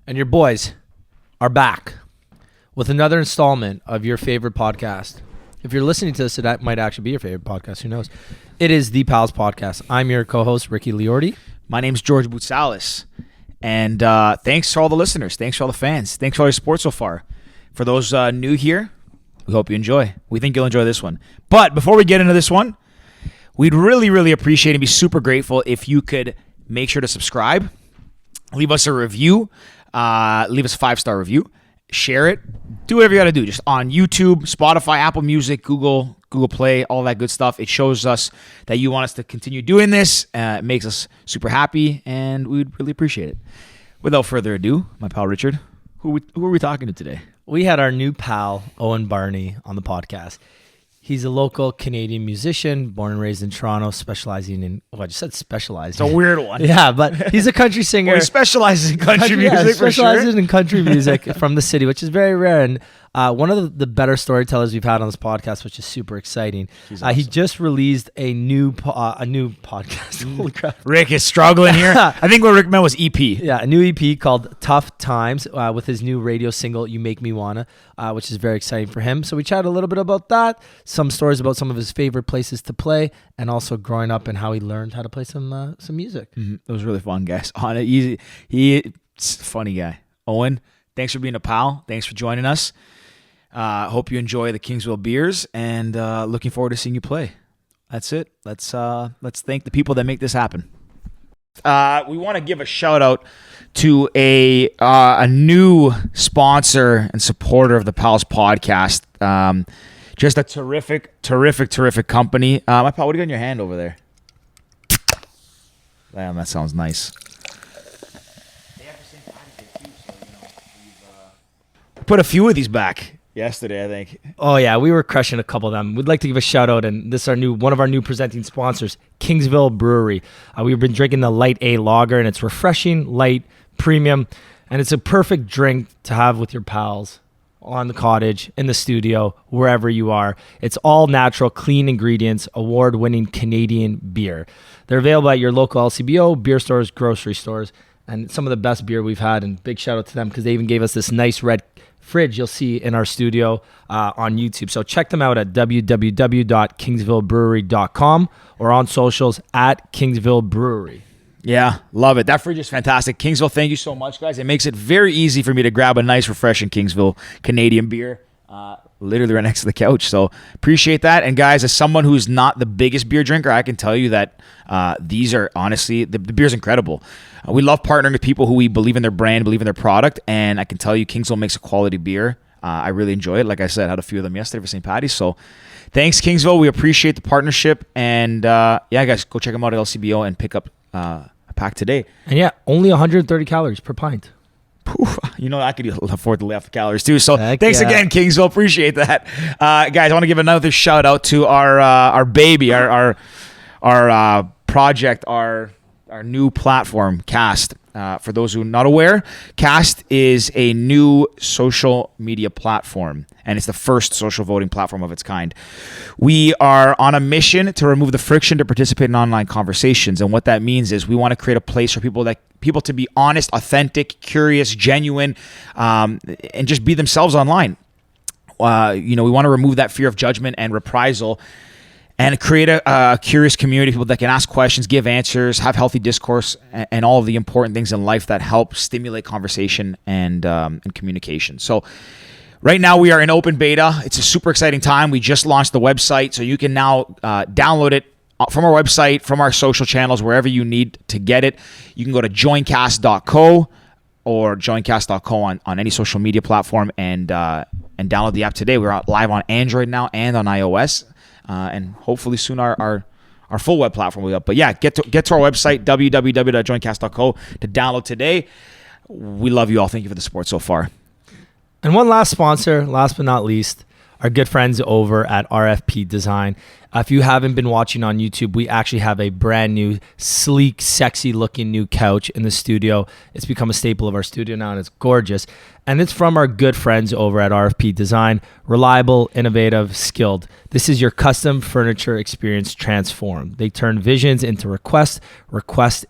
And your boys are back with another installment of your favorite podcast. If you're listening to this, it might actually be your favorite podcast. Who knows? It is The Pals Podcast. I'm your co-host, Ricky Liordi. My name's George Boutsalis. And thanks to all the listeners. Thanks to all the fans. Thanks for all your support so far. For those new here, we hope you enjoy. We think you'll enjoy this one. But before we get into this one, we'd really appreciate and be super grateful if you could make sure to subscribe, leave us a review, leave us a 5-star review, share it, do whatever you got to do. Just on YouTube, Spotify, Apple Music, Google Play, all that good stuff. It shows us that you want us to continue doing this. It makes us super happy, and we'd really appreciate it. Without further ado, my pal Richard, who are we talking to today? We had our new pal, Owen Barney, on the podcast. He's a local Canadian musician, born and raised in Toronto, specializing in... Oh, I just said specializing. It's a weird one. Yeah, but he's a country singer. Well, he specializes in country music, yeah, for sure. specializes in country music from the city, which is very rare. And one of the better storytellers we've had on this podcast, which is super exciting. Awesome. He just released a new podcast. Holy crap. Rick is struggling here. I think what Rick meant was EP. Yeah, a new EP called Tough Times with his new radio single, You Make Me Wanna, which is very exciting for him. So we chatted a little bit about that, some stories about some of his favorite places to play, and also growing up and how he learned how to play some music. Mm-hmm. It was really fun, guys. On it, he's a funny guy. Owen, thanks for being a pal. Thanks for joining us. Hope you enjoy the Kingsville beers, and looking forward to seeing you play. That's it. Let's thank the people that make this happen. We want to give a shout out to a new sponsor and supporter of the Pals Podcast. Just a terrific company. My pal, what do you got in your hand over there? Damn, that sounds nice. They have the same package too, so we've put a few of these back yesterday, I think. Oh yeah, we were crushing a couple of them. We'd like to give a shout out, and this is one of our new presenting sponsors, Kingsville Brewery. We've been drinking the Light A Lager, and it's refreshing, light, premium, and it's a perfect drink to have with your pals on the cottage, in the studio, wherever you are. It's all natural, clean ingredients, award-winning Canadian beer. They're available at your local LCBO, beer stores, grocery stores, and some of the best beer we've had. And big shout out to them because they even gave us this nice red fridge you'll see in our studio on YouTube. So check them out at www.kingsvillebrewery.com or on socials at Kingsville Brewery. Yeah, love it. That fridge is fantastic. Kingsville, thank you so much, guys. It makes it very easy for me to grab a nice, refreshing Kingsville Canadian beer, literally right next to the couch. So appreciate that. And guys, as someone who's not the biggest beer drinker, I can tell you that these are honestly, the beer's incredible. We love partnering with people who we believe in their brand, believe in their product, and I can tell you Kingsville makes a quality beer. I really enjoy it. Like I said, I had a few of them yesterday for St. Patty's. So thanks, Kingsville. We appreciate the partnership. And yeah, guys, go check them out at LCBO and pick up a pack today. And yeah, only 130 calories per pint. Oof, you know, I could afford to lay off the calories too. So thanks yeah. again, Kingsville. Appreciate that. Guys, I want to give another shout out to our baby, our project, our new platform, Cast. For those who are not aware, Cast is a new social media platform, and it's the first social voting platform of its kind. We are on a mission to remove the friction to participate in online conversations, and what that means is we want to create a place for people to be honest, authentic, curious, genuine, and just be themselves online. We want to remove that fear of judgment and reprisal, and create a curious community of people that can ask questions, give answers, have healthy discourse, and all of the important things in life that help stimulate conversation and communication. So right now we are in open beta. It's a super exciting time. We just launched the website, so you can now download it from our website, from our social channels, wherever you need to get it. You can go to joincast.co or joincast.co on any social media platform and download the app today. We're live on Android now and on iOS. And hopefully soon our full web platform will be up. But yeah, get to our website, www.joincast.co, to download today. We love you all. Thank you for the support so far. And one last sponsor, last but not least, our good friends over at RFP Design. If you haven't been watching on YouTube, we actually have a brand new, sleek, sexy looking new couch in the studio. It's become a staple of our studio now, and it's gorgeous. And it's from our good friends over at RFP Design. Reliable, innovative, skilled. This is your custom furniture experience transformed. They turn visions into requests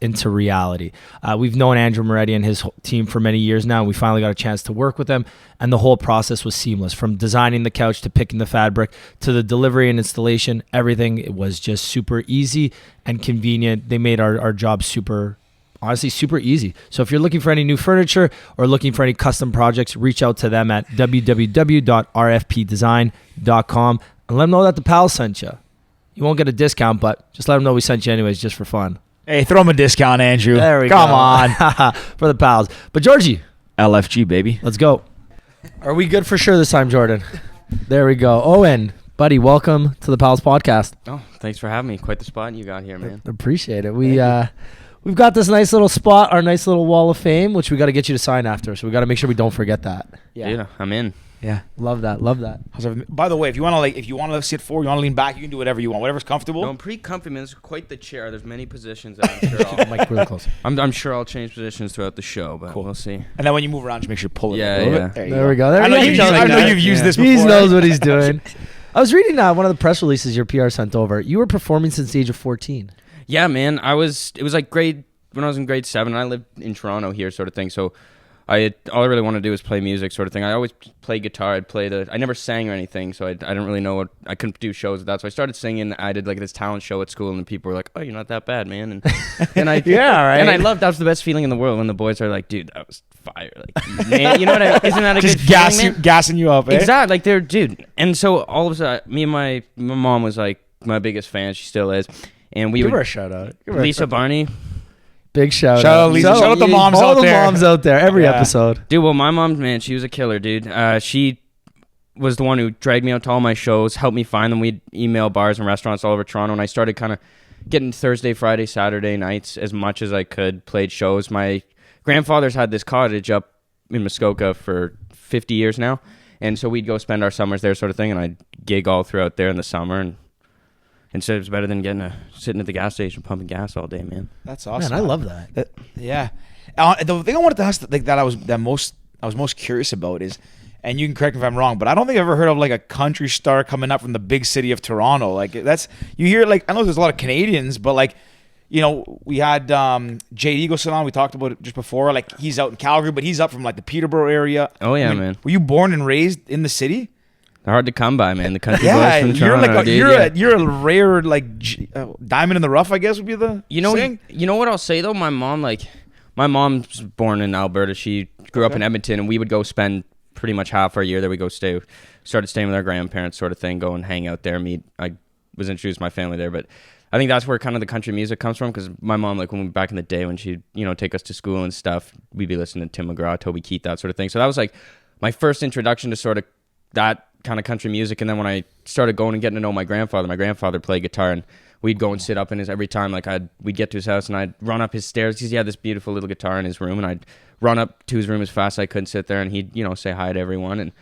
into reality. We've known Andrew Moretti and his team for many years now. We finally got a chance to work with them, and the whole process was seamless. From designing the couch to picking the fabric to the delivery and installation, everything, it was just super easy and convenient. They made our job honestly super easy. So if you're looking for any new furniture or looking for any custom projects, reach out to them at www.rfpdesign.com and let them know that the pal sent you. You won't get a discount, but just let them know we sent you anyways, just for fun. Hey, throw him a discount, Andrew. There we go. Come on. For the pals. But Georgie. LFG, baby. Let's go. Are we good for sure this time, Jordan? There we go. Owen, buddy, welcome to the Pals Podcast. Oh, thanks for having me. Quite the spot you got here, man. Appreciate it. We've got this nice little spot, our nice little wall of fame, which we got to get you to sign after. So we got to make sure we don't forget that. Yeah, I'm in. Yeah, love that. By the way, if you want to sit forward, you want to lean back, you can do whatever you want, whatever's comfortable. No, I'm pretty comfy, man. It's quite the chair. There's many positions that I'm sure I'll, Mike, really close. I'm sure I'll change positions throughout the show, but we'll see. And then when you move around, just make sure you pull it Yeah, a little yeah. bit. There we go. I know you've used this before. He knows what he's doing. I was reading one of the press releases your PR sent over. You were performing since the age of 14. Yeah, man. It was like when I was in grade 7. I lived in Toronto here, sort of thing. So all I really wanted to do was play music, sort of thing. I always played guitar. I never sang or anything, so I didn't really know I couldn't do shows with that. So I started singing. I did like this talent show at school, and the people were like, "Oh, you're not that bad, man." And I yeah, right. And I loved that was the best feeling in the world when the boys are like, "Dude, that was fire!" Like, man, you know what? Isn't that a just good feeling, man? gassing you up? Eh? Exactly, like they're dude. And so all of a sudden, me and my mom was like my biggest fan. She still is. And we Give would her a shout out. Lisa Barney. Big shout out, Lisa. Shout out the moms all out the there. moms out there. Every episode. Dude, well, my mom, man, she was a killer, dude. She was the one who dragged me out to all my shows, helped me find them. We'd email bars and restaurants all over Toronto, and I started kind of getting Thursday, Friday, Saturday nights as much as I could, played shows. My grandfather's had this cottage up in Muskoka for 50 years now, and so we'd go spend our summers there, sort of thing, and I'd gig all throughout there in the summer, and so it was better than sitting at the gas station pumping gas all day, man. That's awesome. Man, I love that. Yeah. The thing I wanted to ask, like I was most curious about is, and you can correct me if I'm wrong, but I don't think I've ever heard of like a country star coming up from the big city of Toronto. Like you hear like, I know there's a lot of Canadians, but like, you know, we had JD go sit on. We talked about it just before. Like he's out in Calgary, but he's up from like the Peterborough area. Oh yeah, man. Were you born and raised in the city? They're hard to come by, man. The country boys from Toronto, you're a rare like diamond in the rough, I guess would be the saying. You know what I'll say though? My mom's born in Alberta. She grew up in Edmonton, and we would go spend pretty much half our year there. We go started staying with our grandparents, sort of thing. Go and hang out there. I was introduced to my family there, but I think that's where kind of the country music comes from. Because my mom, like when we back in the day when she'd take us to school and stuff, we'd be listening to Tim McGraw, Toby Keith, that sort of thing. So that was like my first introduction to sort of that kind of country music. And then when I started going and getting to know my grandfather played guitar, and we'd go and sit up in his, every time like we'd get to his house and I'd run up his stairs because he had this beautiful little guitar in his room, and I'd run up to his room as fast as I could and sit there, and he'd say hi to everyone, and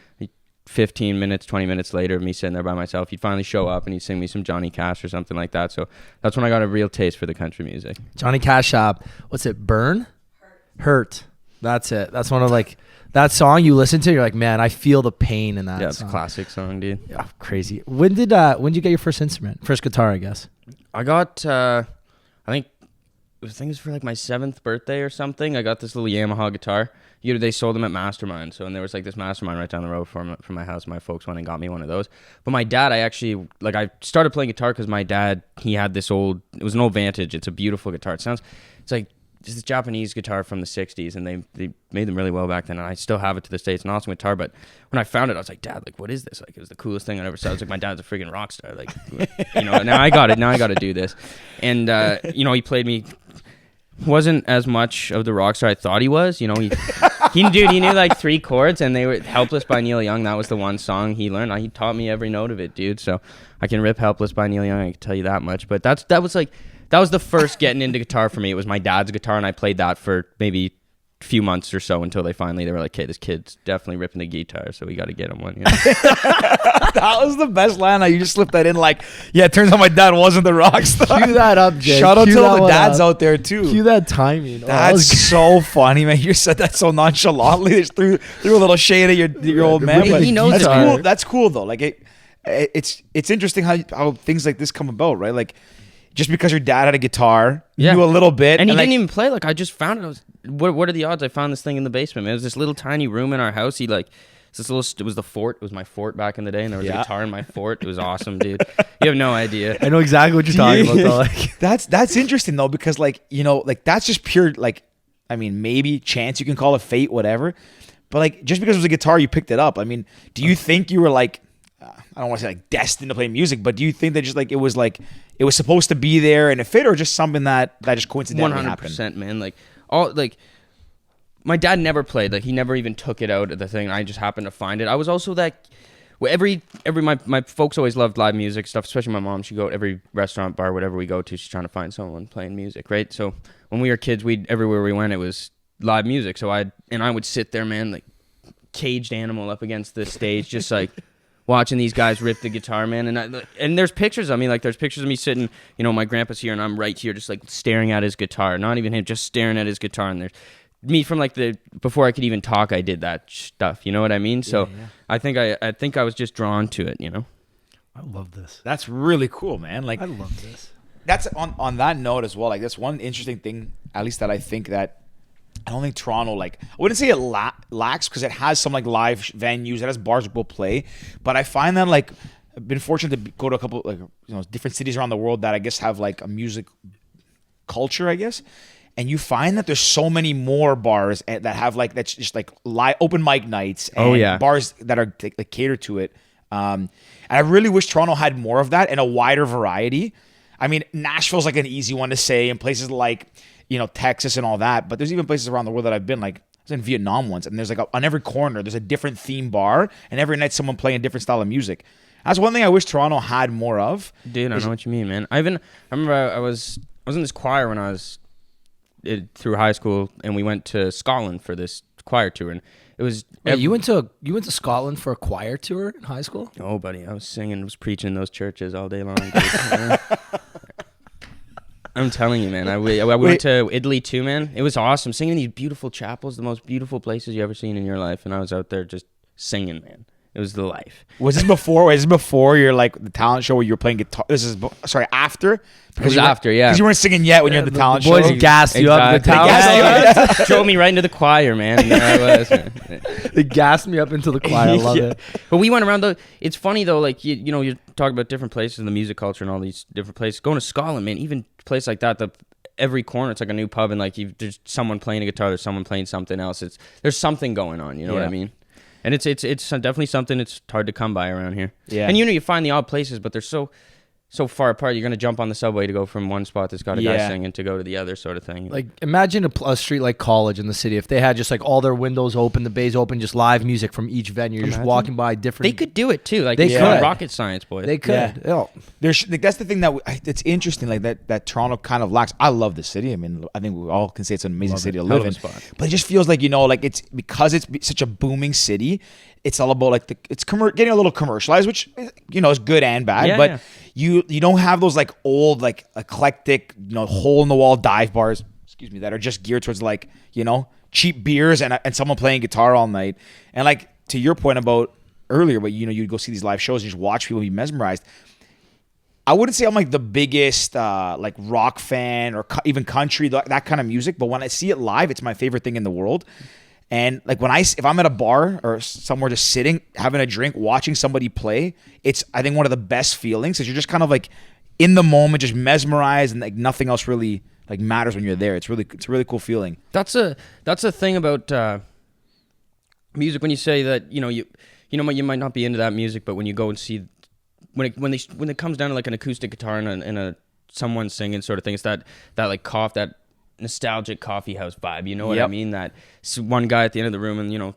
15 minutes 20 minutes later, me sitting there by myself, he'd finally show up and he'd sing me some Johnny Cash or something like that. So that's when I got a real taste for the country music. Johnny Cash, what's it, Burn? Hurt. That's it. That's one of like that song you listen to, you're like, man, I feel the pain in that. Yeah, it's song. a classic song, dude. Yeah, crazy. When did you get your first instrument? First guitar, I guess. I got I think it was for like my 7th birthday or something. I got this little Yamaha guitar. They sold them at Mastermind. So, and there was like this Mastermind right down the road from my house. My folks went and got me one of those. But my dad, I started playing guitar because my dad, he had it was an old Vantage. It's a beautiful guitar. It's like just this Japanese guitar from the 60s, and they made them really well back then, and I still have it to this day. It's an awesome guitar, but when I found it, I was like, Dad, like, what is this? Like, it was the coolest thing I ever saw. I was like, my dad's a freaking rock star. Like, now I got it. Now I got to do this. And, he played me. Wasn't as much of the rock star I thought he was. He knew like 3 chords, and they were Helpless by Neil Young. That was the one song he learned. He taught me every note of it, dude. So I can rip Helpless by Neil Young. I can tell you that much. But that was the first getting into guitar for me. It was my dad's guitar, and I played that for maybe few months or so until they were like, okay, this kid's definitely ripping the guitar, so we got to get him one. You know? That was the best line. You just slipped that in like, yeah, it turns out my dad wasn't the rock star. Cue that up, Jay. Shout out Cue to all that the one dads up. out there too. Cue that timing. That's so funny, man. You said that so nonchalantly. Just threw a little shade at your old man. He But knows that's it, cool. man. That's cool though. Like it's interesting how things like this come about, right? Like just because your dad had a guitar, you knew a little bit, and he like, didn't even play. Like I just found it. I was, what are the odds? I found this thing in the basement, man. It was this little tiny room in our house. It was the fort. It was my fort back in the day, and there was a guitar in my fort. It was awesome, dude. You have no idea. I know exactly what you're talking about, though. Like, that's interesting though, because like, you know, like that's just pure, like, I mean, maybe chance, you can call it fate, whatever. But like, just because it was a guitar, you picked it up. I mean, do you think you were like, I don't want to say like destined to play music, but do you think that just like it was supposed to be there and it fit, or just something that just coincidentally happened? 100%, man. Like my dad never played. Like he never even took it out of the thing. I just happened to find it. I was also that. Well, my folks always loved live music stuff, especially my mom. She'd go to every restaurant, bar, whatever we go to, she's trying to find someone playing music, right? So when we were kids, everywhere we went, it was live music. So I would sit there, man, like caged animal up against the stage, just like watching these guys rip the guitar, man. And there's pictures of me, like there's pictures of me sitting, you know, my grandpa's here and I'm right here, just like staring at his guitar. Not even him, just staring at his guitar. And there's me from like before I could even talk, I did that stuff. You know what I mean? So yeah. I think I was just drawn to it, you know? I love this. That's really cool, man. Like, I love this. that's on that note as well. Like, that's one interesting thing, at least that I think that I don't think Toronto, like, I wouldn't say it lacks, because it has some like live venues, it has bars where people play, but I find that like I've been fortunate to go to a couple like, you know, different cities around the world that I guess have like a music culture, I guess. And you find that there's so many more bars that have like, that's just like live open mic nights and bars that are like catered to it. And I really wish Toronto had more of that and a wider variety. I mean, Nashville's like an easy one to say, and places like, you know, Texas and all that. But there's even places around the world that I've been, like I was in Vietnam once, and there's like on every corner there's a different theme bar, and every night someone playing a different style of music. That's one thing I wish Toronto had more of. Dude, I know what you mean, man. I remember I was in this choir when I was through high school, and we went to Scotland for this choir tour, and it was. Wait, you went to Scotland for a choir tour in high school? Oh, buddy, I was singing, was preaching in those churches all day long. Dude. I'm telling you, man. I went to Italy too, man. It was awesome, singing in these beautiful chapels, the most beautiful places you ever seen in your life, and I was out there just singing, man. It was the life. Was this before your like the talent show where you were playing guitar? After? It was after, yeah. Because you weren't singing yet when you're at the talent show. Boys gassed you up at the Exactly. talent. Drove me right into the choir, man. And there I was. Man. They gassed me up into the choir. I love it. But we went around, though. It's funny, though, like, you know, you talk about different places in the music culture and all these different places. Going to Scotland, man, even a place like that, every corner, it's like a new pub, and like there's someone playing a guitar, there's someone playing something else. There's something going on, you know what I mean? And it's definitely something it's hard to come by around here. Yeah. And you know, you find the odd places, but they're so far apart. You're gonna jump on the subway to go from one spot that's got a guy singing to go to the other, sort of thing. Like, imagine a street like College in the city, if they had just like all their windows open, the bays open, just live music from each venue. You're just walking by different. They could do it too. Like, they could. Rocket science, boy. They could. Yeah. There's like, that's the thing it's interesting, like that Toronto kind of lacks. I love the city. I mean, I think we all can say it's an amazing city to live in. But it just feels like, you know, like it's because it's such a booming city. It's all about like it's getting a little commercialized, which, you know, is good and bad. But you don't have those like old, like eclectic, you know, hole in the wall dive bars, that are just geared towards like, you know, cheap beers and someone playing guitar all night. And like to your point about earlier, but you know, you'd go see these live shows and just watch people be mesmerized. I wouldn't say I'm like the biggest like rock fan or even country, that kind of music, but when I see it live, it's my favorite thing in the world. And like if I'm at a bar or somewhere just sitting, having a drink, watching somebody play, it's, I think, one of the best feelings, because you're just kind of like in the moment, just mesmerized, and like nothing else really like matters when you're there. It's a really cool feeling. That's a thing about music, when you say that, you might not be into that music, but when you go and see when it comes down to like an acoustic guitar and a someone singing sort of thing, it's that like that nostalgic coffee house vibe, you know what I mean? That one guy at the end of the room, and you know,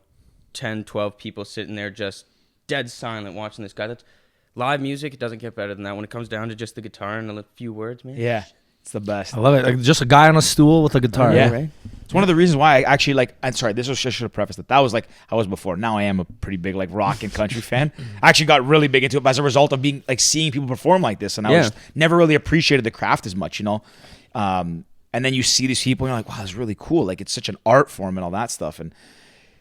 10, 12 people sitting there just dead silent watching this guy. That's live music. It doesn't get better than that when it comes down to just the guitar and a few words, man. Yeah. It's the best. I love it. Like just a guy on a stool with a guitar. Yeah. Right? It's one of the reasons why I actually like. I'm sorry. This was just should have prefaced that. That was like I was before. Now I am a pretty big like rock and country fan. I actually got really big into it as a result of being like seeing people perform like this, and I was never really appreciated the craft as much, you know. And then you see these people, and you're like, wow, it's really cool. Like it's such an art form and all that stuff. And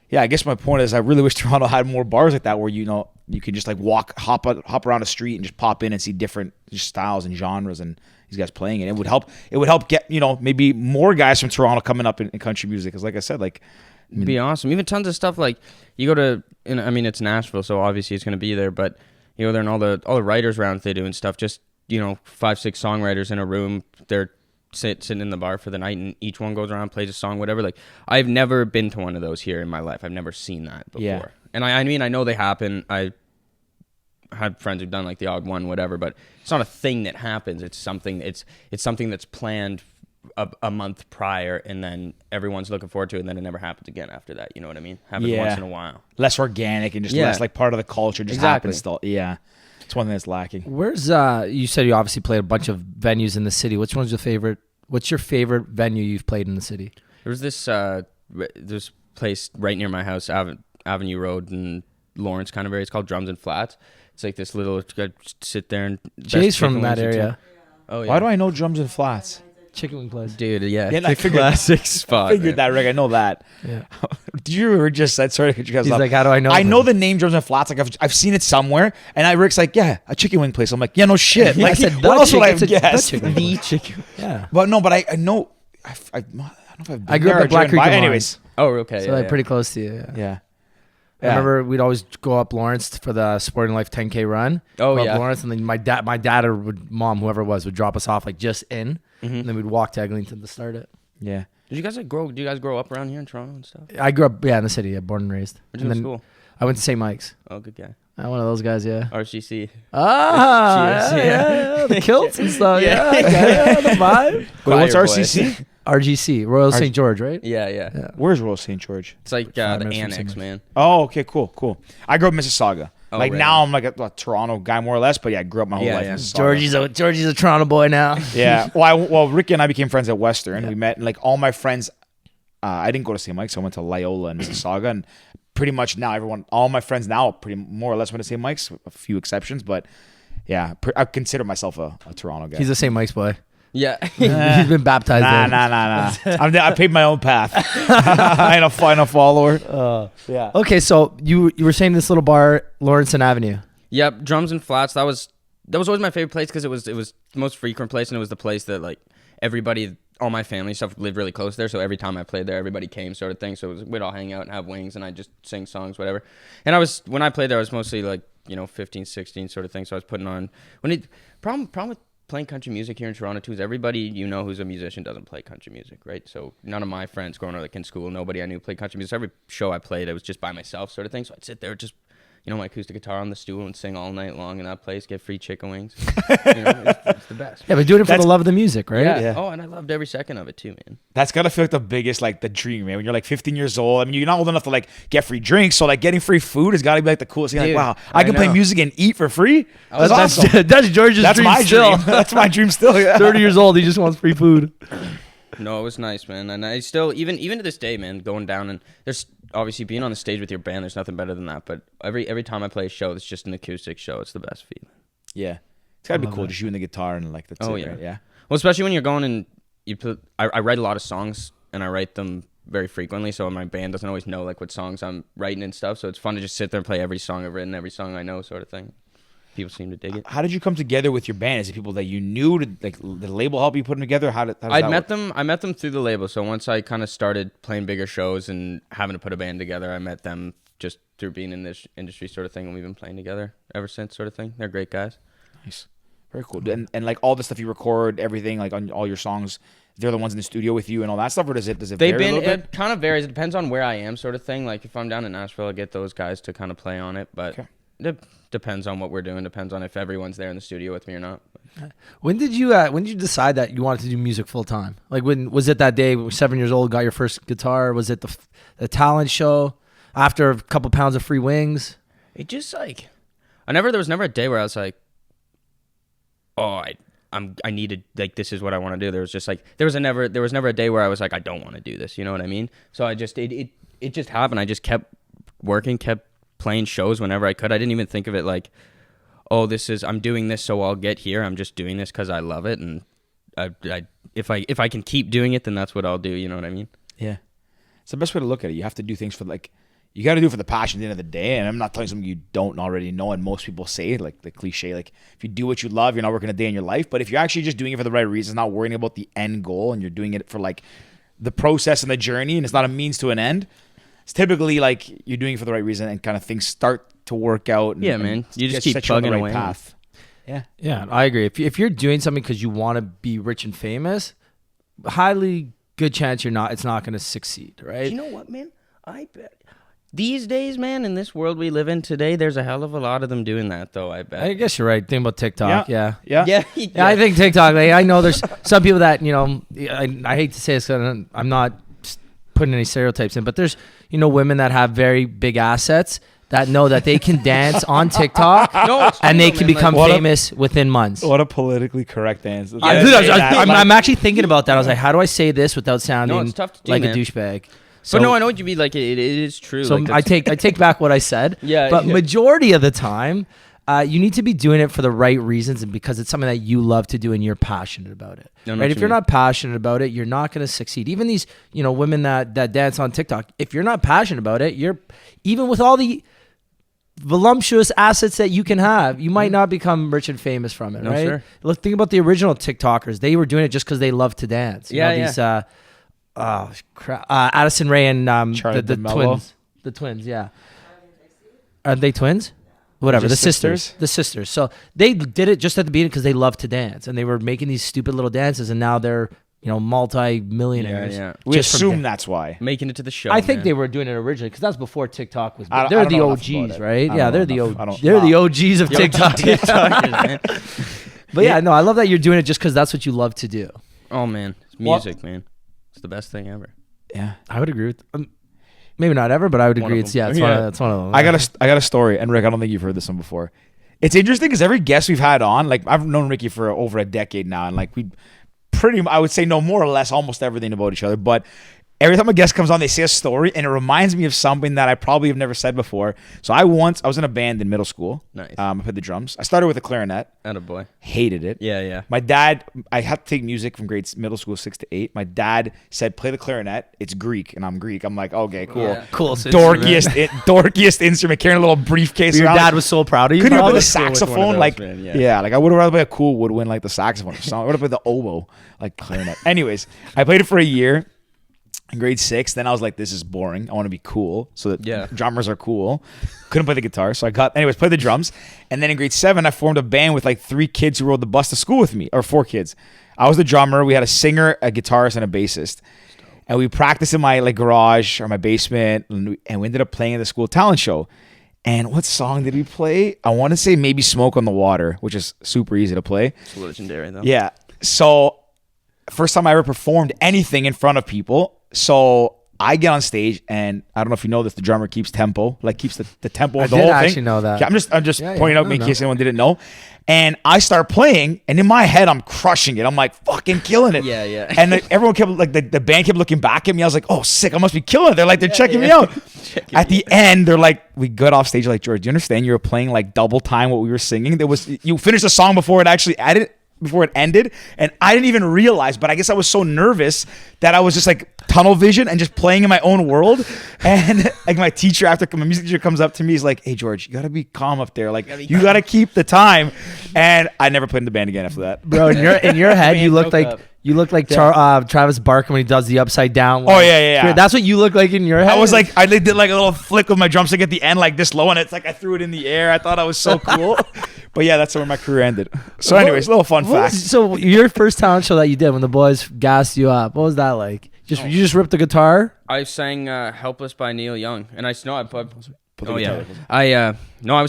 yeah, I guess my point is, I really wish Toronto had more bars like that, where you can just like hop around a street and just pop in and see different styles and genres and these guys playing it. It would help get, maybe more guys from Toronto coming up in country music. Because like I said, like it'd be awesome. Even tons of stuff like you go to, it's Nashville, so obviously it's going to be there. But you go there and all the writers rounds they do and stuff. Just 5-6 songwriters in a room. They're sitting in the bar for the night, and each one goes around, plays a song, whatever. Like I've never been to one of those here in my life. I've never seen that before. Yeah. And I know they happen. I had friends who've done like the odd one, whatever, but it's not a thing that happens. It's something that's planned a month prior, and then everyone's looking forward to it, and then it never happens again after that. You know what I mean? Happens once in a while. Less organic and just less like part of the culture. Just happens still. Yeah. It's one thing that's lacking. Where's you said you obviously played a bunch of venues in the city. Which one's your favorite? What's your favorite venue you've played in the city? There was this place right near my house, Avenue Road in Lawrence kind of area. It's called Drums and Flats. It's like this little, sit there and... Jay's from that area. Oh, yeah. Why do I know Drums and Flats? Chicken wing place. Dude, yeah. I figured, classic spot. I figured that, Rick. I know that. Yeah. Did you ever just said, sorry to cut you guys He's off. like, how do I know? I know the name Drums and Flats. Like I've seen it somewhere. And Rick's like, yeah, a chicken wing place. I'm like, yeah, no shit. Yeah, like, I said, what else would I have the guessed? chicken The place. chicken. Yeah. But no, but I know... I don't know if I've been I grew up there at Black or driven Creek by. and Anyways. Oh, okay. So they're pretty close to you. Yeah. I remember we'd always go up Lawrence for the Sporting Life 10K run. Oh, go yeah. Up Lawrence, and then my dad or mom, whoever it was, would drop us off like just in, and then we'd walk to Eglinton to start it. Yeah. Did you guys grow up around here in Toronto and stuff? I grew up, in the city, born and raised. Where'd you go to school? I went to St. Mike's. Oh, good guy. One of those guys, yeah. RCC. Ah, Cheers. yeah, the kilts and stuff. Yeah. Yeah, the vibe. Wait, what's Choir RCC? RGC, Royal St. George, right? Yeah. Where's Royal St. George? It's like 5 the minutes from annex, St. man. Oh, okay, cool. I grew up in Mississauga. Oh, like right. now I'm like a Toronto guy more or less, but yeah, I grew up my whole life in Mississauga. Georgie's a Toronto boy now. Yeah. Well, Ricky and I became friends at Western. We met, and like all my friends, I didn't go to St. Mike's, so I went to Loyola in Mississauga, and pretty much now all my friends now pretty more or less went to St. Mike's, a few exceptions, but yeah, I consider myself a Toronto guy. He's a St. Mike's boy. Yeah. He's been baptized there. Nah. I paved my own path. I ain't a follower. Yeah. Okay, so you were saying this little bar, Lawrence and Avenue. Yep, Drums and Flats. That was always my favorite place because it was the most frequent place, and it was the place that like everybody, all my family stuff lived really close there. So every time I played there, everybody came, sort of thing. So we'd all hang out and have wings, and I just sing songs, whatever. And when I played there, I was mostly like 15, 16 sort of thing. So I was putting on problem with playing country music here in Toronto too is everybody who's a musician doesn't play country music, right? So none of my friends growing up like in school, nobody I knew played country music. So every show I played, I was just by myself, sort of thing. So I'd sit there just my acoustic guitar on the stool and sing all night long in that place, get free chicken wings. It's the best. Yeah, but doing it for the love of the music, right? Yeah. Oh, and I loved every second of it too, man. That's gotta feel like the biggest, like the dream, man. When you're like 15 years old, I mean, you're not old enough to like get free drinks, so like getting free food has gotta be like the coolest thing. Dude, like, wow, I can play know. music and eat for free. That's awesome. That's George's That's dream my still. dream. That's my dream still. Yeah. 30 years old, he just wants free food. No, it was nice, man. And I still, even to this day, man, going down and there's obviously being on the stage with your band, there's nothing better than that. But every time I play a show that's just an acoustic show, it's the best feeling. Yeah, it's gotta be cool. Just you and the guitar and like that's Oh, it, yeah. right? Yeah. Well, especially when you're going and I write a lot of songs and I write them very frequently. So my band doesn't always know like what songs I'm writing and stuff. So it's fun to just sit there and play every song I've written, every song I know, sort of thing. People seem to dig it. How did you come together with your band? Is it people that you knew? Did like the label help you put them together? How does I that met work? them. I met them through the label. So once I kind of started playing bigger shows and having to put a band together, I met them just through being in this industry, sort of thing, and we've been playing together ever since, sort of thing. They're great guys. Nice, very cool. And like all the stuff you record, everything like on all your songs, they're the ones in the studio with you and all that stuff, or does it vary a little bit? It kind of varies. It depends on where I am, sort of thing. Like if I'm down in Nashville, I get those guys to kind of play on it, but. Okay. It depends on what we're doing. Depends on if everyone's there in the studio with me or not. When did you decide that you wanted to do music full time? Like when was it that day? You were 7 years old, got your first guitar? Was it the talent show after a couple pounds of free wings? It just like there was never a day where I was like, oh, I needed, like, this is what I want to do. There was just like, there was never a day where I was like, I don't want to do this. You know what I mean? So I just, it just happened. I just kept working, kept playing shows whenever I could. I didn't even think of it like, oh, I'm doing this so I'll get here. I'm just doing this because I love it. And if I can keep doing it, then that's what I'll do. You know what I mean? Yeah. It's the best way to look at it. You have to do things for, like, you got to do it for the passion at the end of the day. And I'm not telling you something you don't already know. And most people say, like the cliche, like, if you do what you love, you're not working a day in your life. But if you're actually just doing it for the right reasons, not worrying about the end goal, and you're doing it for, like, the process and the journey, and it's not a means to an end, it's typically like you're doing it for the right reason, and kind of things start to work out. And, yeah, man. You just keep set you on the plugging right away. path. Yeah. Yeah, I agree. If you're doing something because you want to be rich and famous, highly good chance it's not going to succeed, right? You know what, man? I bet these days, man, in this world we live in today, there's a hell of a lot of them doing that, though. I bet. I guess you're right. Think about TikTok. Yeah. Yeah. I think TikTok. Like, I know there's some people that, you know, I hate to say this, 'cause I'm not putting any stereotypes in, but there's, you know, women that have very big assets that know that they can dance on TikTok and they can become famous within months. What a politically correct answer. I'm actually thinking about that. I was like, how do I say this without sounding it's tough to do, like man. a douchebag? So, but no, I know what you mean. Like, it is true. So like, I take back what I said. Yeah, But yeah. majority of the time, you need to be doing it for the right reasons and because it's something that you love to do and you're passionate about it. Right? If you're not passionate about it, you're not going to succeed. Even these, you know, women that dance on TikTok, if you're not passionate about it, you're, even with all the voluptuous assets that you can have, you might not become rich and famous from it, right? Sure. Look, think about the original TikTokers. They were doing it just because they love to dance. You know, these, Addison Rae and the twins. The twins, yeah. Are they twins? Whatever, the sisters. The sisters. So they did it just at the beginning because they love to dance. And they were making these stupid little dances. And now they're, you know, multi-millionaires. Yeah. We assume that's why. Making it to the show. I think man. they were doing it originally because that's before TikTok was. I They're don't the know enough about OGs, it. right? I Yeah, don't they're know the enough. they're the OGs of TikTok. TikTokers, man. But yeah, no, I love that you're doing it just because that's what you love to do. Oh man, it's music, man. It's the best thing ever. Yeah. I would agree with. Maybe not ever, but I would agree. It's one of them. I got a story, and Rick, I don't think you've heard this one before. It's interesting because every guest we've had on, like, I've known Ricky for over a decade now, and like I would say know more or less almost everything about each other. But every time a guest comes on, they say a story, and it reminds me of something that I probably have never said before. So I was in a band in middle school. Nice. I played the drums. I started with a clarinet. Attaboy. Hated it. Yeah. My dad, I had to take music from middle school 6 to 8. My dad said, play the clarinet. It's Greek, and I'm Greek. I'm like, okay, cool. Yeah. Cool. Dorkiest instrument, carrying a little briefcase Your around. dad was so proud of you. Couldn't even play the Probably. saxophone, Those, like, man, yeah, like I would have rather play a cool woodwind like the saxophone. I would have played the oboe, like clarinet. Anyways, I played it for a year in grade 6. Then I was like, this is boring. I want to be cool. So that drummers are cool. Couldn't play the guitar, so played the drums. And then in grade 7, I formed a band with like 3 kids who rode the bus to school with me, or 4 kids. I was the drummer. We had a singer, a guitarist, and a bassist. And we practiced in my garage or my basement, and we ended up playing at the school talent show. And what song did we play? I want to say maybe Smoke on the Water, which is super easy to play. It's legendary though. Yeah. So first time I ever performed anything in front of people. So I get on stage, and I don't know if you know this, the drummer keeps tempo, like keeps the tempo of the whole thing. I actually know that. Yeah, I'm just pointing out in case anyone didn't know. And I start playing, and in my head, I'm crushing it. I'm like fucking killing it. Yeah. And everyone kept the band kept looking back at me. I was like, oh, sick! I must be killing it. They're like, they're checking me out. At the end, they're like, we got off stage. Like, George, do you understand? You were playing like double time what we were singing. You finished the song before it ended, and I didn't even realize, but I guess I was so nervous that I was just like tunnel vision and just playing in my own world. And like my music teacher comes up to me, he's like, hey George, you gotta be calm up there, like you gotta keep the time. And I never played in the band again after that. Bro, in your head you look like Travis Barker when he does the upside down. Oh yeah. That's what you look like in your head. I was like, I did like a little flick with my drumstick at the end, like this low, and it's like I threw it in the air. I thought I was so cool. But yeah, that's where my career ended. So anyways, a little fun fact. So your first talent show that you did when the boys gassed you up, what was that like? You just ripped the guitar? I sang "Helpless" by Neil Young, and I was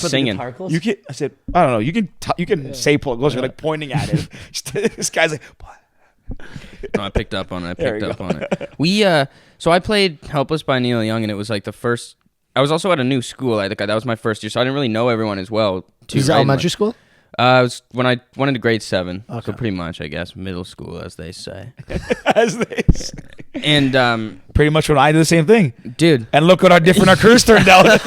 singing. You can. I said, I don't know. You can say close. You're like pointing at it. This guy's like. No, I picked up on it. So I played "Helpless" by Neil Young, and it was like the first. I was also at a new school. That was my first year, so I didn't really know everyone as well. Was it elementary school? I was when I went into grade 7, Okay. so pretty much, I guess, middle school, as they say. As they say. And Pretty much when I do the same thing. dude, And look what how different our careers turned out.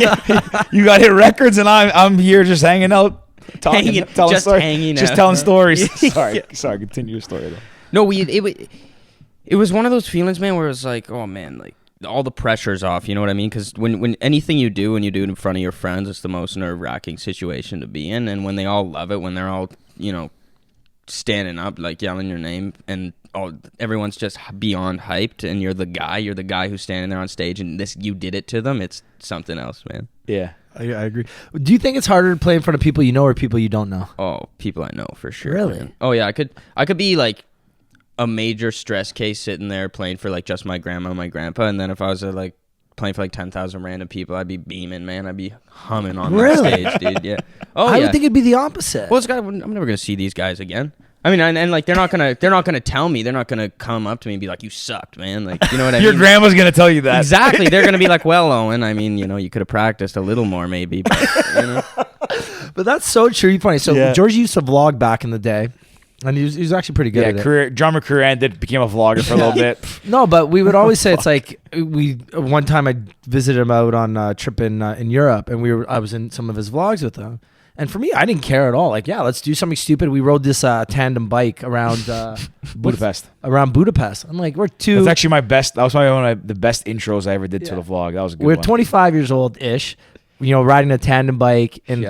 You got hit records, and I'm here just hanging out, talking, Hanging- telling just stories, hanging just out. telling stories. Sorry, continue your story though. no, it was one of those feelings, man, where it was like, oh man, like all the pressure's off. You know what I mean? Because when anything you do, when you do it in front of your friends, it's the most nerve-wracking situation to be in. And when they all love it, when they're all standing up, like yelling your name, and everyone's just beyond hyped, and you're the guy who's standing there on stage, and you did it to them. It's something else, man. Yeah. I agree. Do you think it's harder to play in front of people you know or people you don't know? Oh, people I know for sure. Really? Man. Oh yeah, I could be like a major stress case sitting there playing for like just my grandma and my grandpa, and then if I was like playing for like 10,000 random people, I'd be beaming, man. I'd be humming on that stage, dude. Yeah. Oh, I yeah. would think it'd be the opposite. Well, I'm never gonna see these guys again. I mean, and like they're not gonna tell me. They're not gonna come up to me and be like, "You sucked, man." Like, you know what I mean? Your grandma's gonna tell you that. Exactly. They're gonna be like, "Well, Owen, I mean, you could have practiced a little more, maybe." But, But that's so true. You're funny. So Yeah. George used to vlog back in the day, and he was actually pretty good at it. Drummer career ended, became a vlogger for a little bit. No, but we would always say it's like one time I visited him out on a trip in Europe, and I was in some of his vlogs with him. And for me, I didn't care at all. Like, yeah, let's do something stupid. We rode this tandem bike around Budapest. Around Budapest. I'm like, we're two. That's actually my best. That was probably one of the best intros I ever did to the vlog. That was a good We're one. 25 years old ish. Riding a tandem bike, and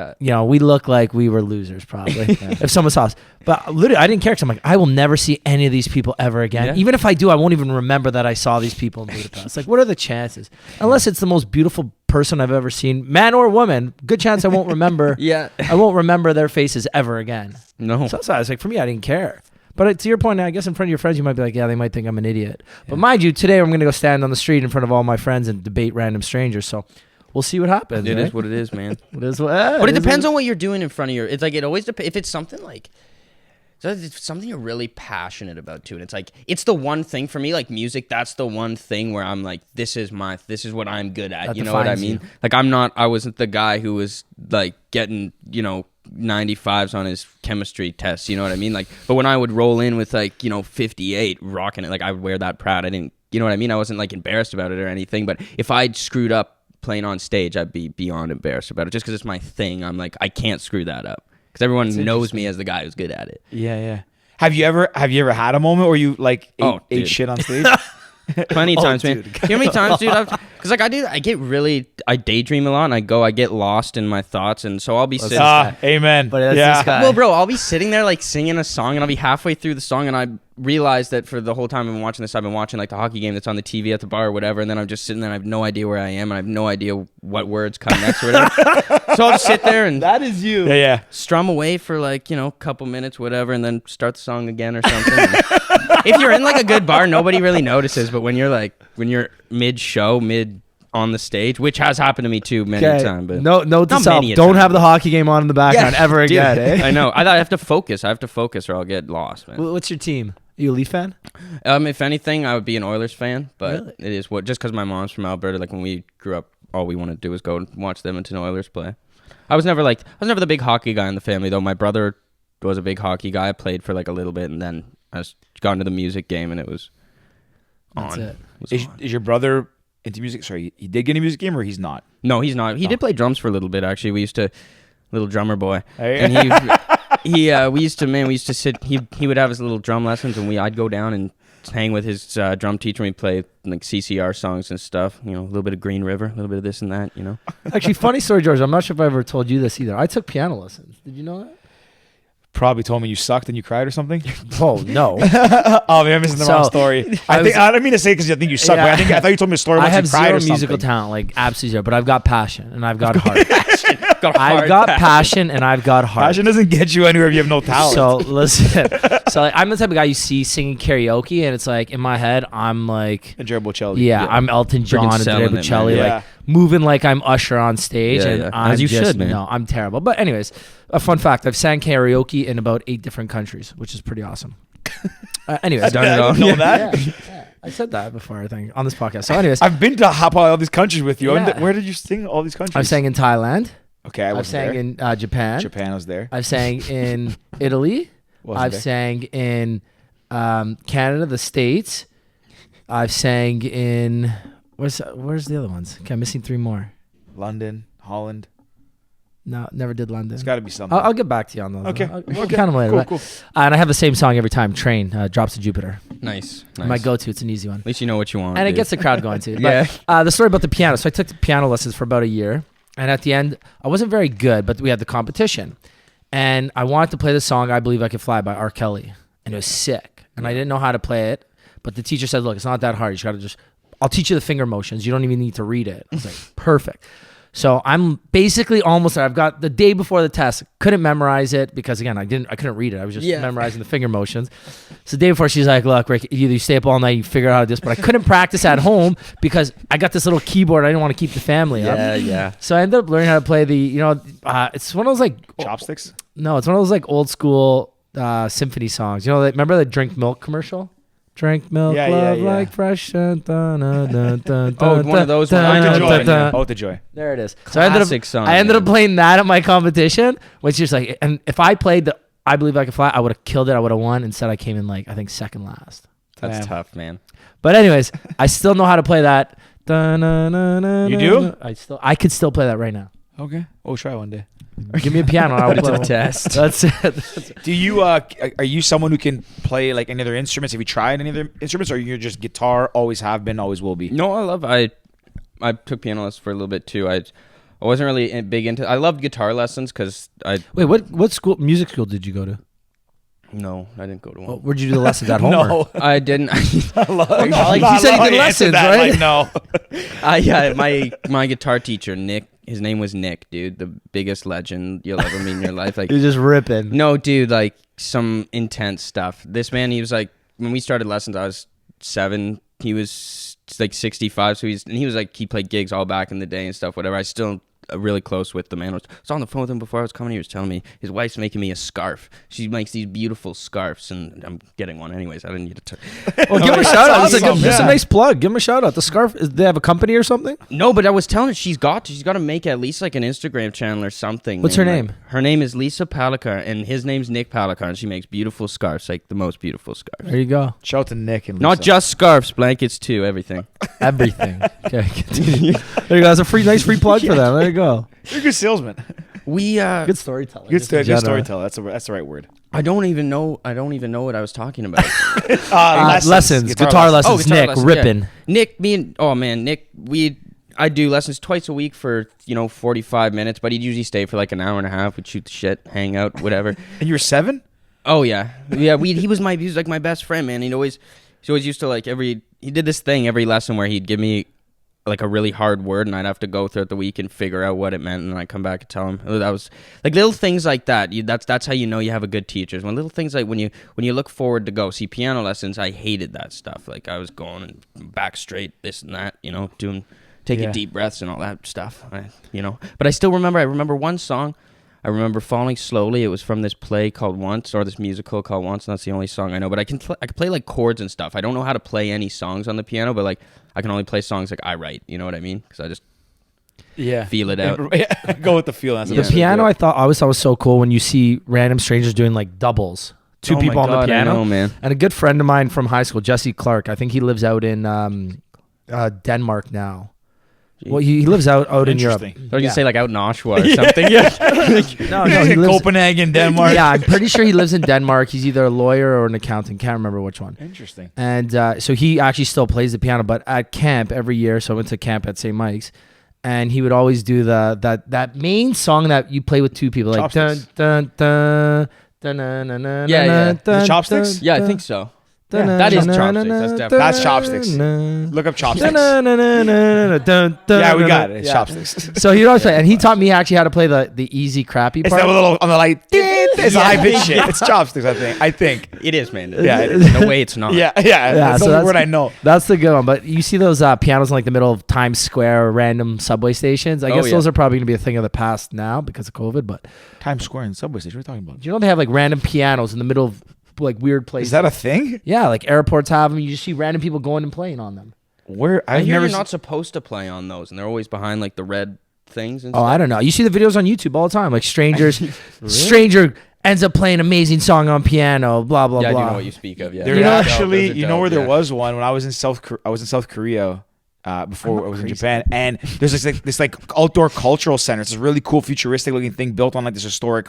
we look like we were losers probably if someone saw us. But literally, I didn't care because I'm like, I will never see any of these people ever again. Yeah. Even if I do, I won't even remember that I saw these people in Budapest. Like, what are the chances? Unless it's the most beautiful person I've ever seen, man or woman, good chance I won't remember. yeah. I won't remember their faces ever again. No. So that's why I was like, for me, I didn't care. But to your point, I guess in front of your friends, you might be like, yeah, they might think I'm an idiot. But mind you, today I'm going to go stand on the street in front of all my friends and debate random strangers. So we'll see what happens. It right? is what it is, man. It is what. But it depends on what you're doing in front of your. It's like it always depends. If it's something like, so it's something you're really passionate about too, and it's like it's the one thing for me, like music. That's the one thing where I'm like, this is what I'm good at. That You know what I defines mean? you. Like I wasn't the guy who was like getting 95s on his chemistry tests. You know what I mean? Like, but when I would roll in with like 58, rocking it, like I would wear that proud. I didn't. You know what I mean? I wasn't like embarrassed about it or anything. But if I'd screwed up playing on stage, I'd be beyond embarrassed about it just because it's my thing. I'm like, I can't screw that up because everyone knows me as the guy who's good at it. Yeah. Have you ever had a moment where you like ate dude. shit on stage? Plenty of times, man. dude. You know how many times, dude? Because like I daydream a lot, and I get lost in my thoughts, and so I'll be sitting. Amen. But that's yeah. this guy. Well, bro, I'll be sitting there like singing a song, and I'll be halfway through the song, and I realize that for the whole time I've been watching this, I've been watching like the hockey game that's on the TV at the bar or whatever, and then I'm just sitting there, and I have no idea where I am, and I have no idea what words come next or whatever. So I'll just sit there and that is you. Yeah. strum away for like a couple minutes, whatever, and then start the song again or something. If you're in like a good bar, nobody really notices, but when you're mid-show, mid on the stage, which has happened to me too many times. But Note to Not self: many a don't time. have the hockey game on in the background ever Dude, again. Eh? I know. I have to focus. Or I'll get lost, man. What's your team? Are you a Leaf fan? If anything, I would be an Oilers fan, but Really? it is just because my mom's from Alberta. Like when we grew up, all we wanted to do was go and watch the Edmonton Oilers play. I was never the big hockey guy in the family, though. My brother was a big hockey guy. I played for like a little bit, and then I got into the music game, and it was That's on. it. Was Is on. your brother into music? Sorry, he did get into a music game, or he's not? No, he's not. He did play drums for a little bit, actually. We used to, little drummer boy, Hey. and we used to sit. He would have his little drum lessons, and I'd go down and hang with his drum teacher. And we'd play like CCR songs and stuff. A little bit of Green River, a little bit of this and that. Actually, funny story, George. I'm not sure if I ever told you this either. I took piano lessons. Did you know that? Probably told me you sucked and you cried or something. Oh no. Oh, maybe I'm missing the wrong story. I don't mean to say because I think you suck. Yeah. But I thought you told me a story I once have you cried zero or something. musical talent, like absolutely zero. But I've got passion and I've got heart. Got a I've hard got pass. passion and I've got heart. Passion doesn't get you anywhere if you have no talent. So listen, I'm the type of guy you see singing karaoke, and it's like in my head, I'm like, Enjoy Bocelli. yeah, I'm Elton John and selling Andrea it, Bocelli, man. like Yeah. moving like I'm Usher on stage, Yeah, and yeah. I'm As you just, should, man. No, I'm terrible. But anyways, a fun fact: I've sang karaoke in about 8 different countries, which is pretty awesome. Anyways, Done it I all. didn't know that. yeah. I said that before, I think, on this podcast. So anyways, I've been to probably all these countries with you. Yeah. Where did you sing all these countries? I sang in Thailand. Okay, I I've was sang there. in Japan. Japan was there. I've sang in Italy. Wasn't I've there. sang in Canada, the States. I've sang in where's the other ones? Okay, I'm missing 3 more. London, Holland. No, never did London. It's got to be something. I'll get back to you on those. Okay. We'll count them later. Cool, but- cool. And I have the same song every time. Train, Drops to Jupiter. Nice. My go-to. It's an easy one. At least you know what you want. And it dude. gets the crowd going too. Yeah. But, the story about the piano. So I took the piano lessons for about a year. And at the end, I wasn't very good, but we had the competition. And I wanted to play the song I Believe I Could Fly by R. Kelly. And it was sick. And I didn't know how to play it. But the teacher said, look, it's not that hard. You just got to just, I'll teach you the finger motions. You don't even need to read it. I was like, perfect. So I'm basically almost there. I've got the day before the test. Couldn't memorize it because again, I couldn't read it. I was just memorizing the finger motions. So the day before, she's like, "Look, Rick, either you stay up all night, you figure out how to do this." But I couldn't practice at home because I got this little keyboard. I didn't want to keep the family up. Yeah. So I ended up learning how to play the. It's one of those like Chopsticks? No, it's one of those like old school symphony songs. Remember the drink milk commercial? Drink milk, Yeah, love yeah. like fresh. Oh, one of those ones. Oh, the joy. There it is. Classic song, I ended up man. playing that at my competition, which is like, and if I played the I Believe I Could Fly, I would have killed it. I would have won. Instead, I came in like, I think second last. That's Damn. tough, man. But anyways, I still know how to play that. You do? I could still play that right now. Okay. We'll try one day. Give me a piano. I'll Put it play to the one. test. That's it. Do you are you someone who can play like any other instruments? Have you tried any other instruments, or you're just guitar? Always have been, always will be. No, I took piano lessons for a little bit too. I wasn't really big into. I loved guitar lessons because Wait, what music school did you go to? No, I didn't go to one. Where'd you do the lessons at home? or- I didn't. Like you said, you did lessons, right? Like, no. Yeah, my guitar teacher Nick. His name was Nick, dude, the biggest legend you'll ever meet in your life. Like, You're just ripping. no, dude, like some intense stuff. This man, he was like, when we started lessons, I was 7. He was like 65, so he was like, he played gigs all back in the day and stuff, whatever. I still really close with the man. I was on the phone with him before I was coming. He was telling me his wife's making me a scarf. She makes these beautiful scarves, and I'm getting one anyways. I didn't need to. Well, give him a shout out. This is a awesome, this is a yeah. nice plug. Give him a shout out. The scarf. They have a company or something? No, but I was telling her she's got to make at least like an Instagram channel or something. What's her man. name? Her name is Lisa Palikar, and his name's Nick Palikar, and she makes beautiful scarves, like the most beautiful scarves. There you go. Shout out to Nick and Lisa. Not just scarves, blankets too, everything. Everything. Okay, continue. There you go. That's a nice free plug for them. There you go. You're a good salesman. We Good storyteller. Good, just in good general. storyteller. That's the right word. I don't even know what I was talking about. Lessons. Guitar lessons. guitar Nick lessons, ripping. yeah. Nick, Nick, I do lessons twice a week for 45 minutes, but he'd usually stay for like an hour and a half. We'd shoot the shit, hang out, whatever. And you were 7? Oh yeah. He was like my best friend, man. He always used to like he did this thing every lesson where he'd give me like a really hard word, and I'd have to go throughout the week and figure out what it meant, and then I'd come back and tell him. That was like little things like that. That's how you know you have a good teacher. When little things like when you look forward to go see piano lessons, I hated that stuff. Like I was going back straight, this and that, taking deep breaths and all that stuff. But I still remember. I remember one song. I remember Falling Slowly. It was from this play called Once, or this musical called Once, and that's the only song I know. But I can play like chords and stuff. I don't know how to play any songs on the piano, but like I can only play songs like I write. You know what I mean? Because I just feel it out. Go with the feel. That's Yeah. The piano, I always thought was so cool when you see random strangers doing like doubles. Two Oh people my on the God, piano. I know, man. And a good friend of mine from high school, Jesse Clark. I think he lives out in Denmark now. Well, he lives out in Europe. Interesting. I was gonna say like out in Oshawa or something. Yeah. No, he lives. Copenhagen, Denmark. Yeah, I'm pretty sure he lives in Denmark. He's either a lawyer or an accountant. Can't remember which one. Interesting. And so he actually still plays the piano, but at camp every year. So I went to camp at St. Mike's, and he would always do that main song that you play with two people, like dun Chopsticks. dun dun dun dun dun dun. Yeah, yeah. dun, dun, The chopsticks? Yeah, I dun, think so. dun, That is dun, chopsticks. dun, That's dun, definitely- That's chopsticks. dun, Look up dun, chopsticks. dun, dun, dun, dun, dun, dun, Yeah, we dun, got dun. it. It's Yeah. chopsticks. So he would always play, and he taught me actually how to play the easy crappy It's part. that little on the light. It's a high pitch shit. It's chopsticks. I think. It is, man. Yeah, it is. No way, it's not. Yeah. That's so the only word I know. That's the good one. But you see those pianos in like the middle of Times Square or random subway stations. I guess yeah. those are probably going to be a thing of the past now because of COVID. But Times Square and subway station. What are you talking about? do you know they have like random pianos in the middle of like weird places? Is that a thing? Yeah, like airports have them. You just see random people going and playing on them. Where I I've hear never. you're not supposed to play on those, and they're always behind like the red things and Oh, stuff? I don't know. You see the videos on YouTube all the time, like stranger ends up playing an amazing song on piano, blah blah Yeah, blah. I do know what you speak of. Yeah, There You know- actually, Those are you know dope, where there yeah. was one when I was in South Korea. Before I was in Japan, and there's this outdoor cultural center. It's a really cool, futuristic looking thing built on like this historic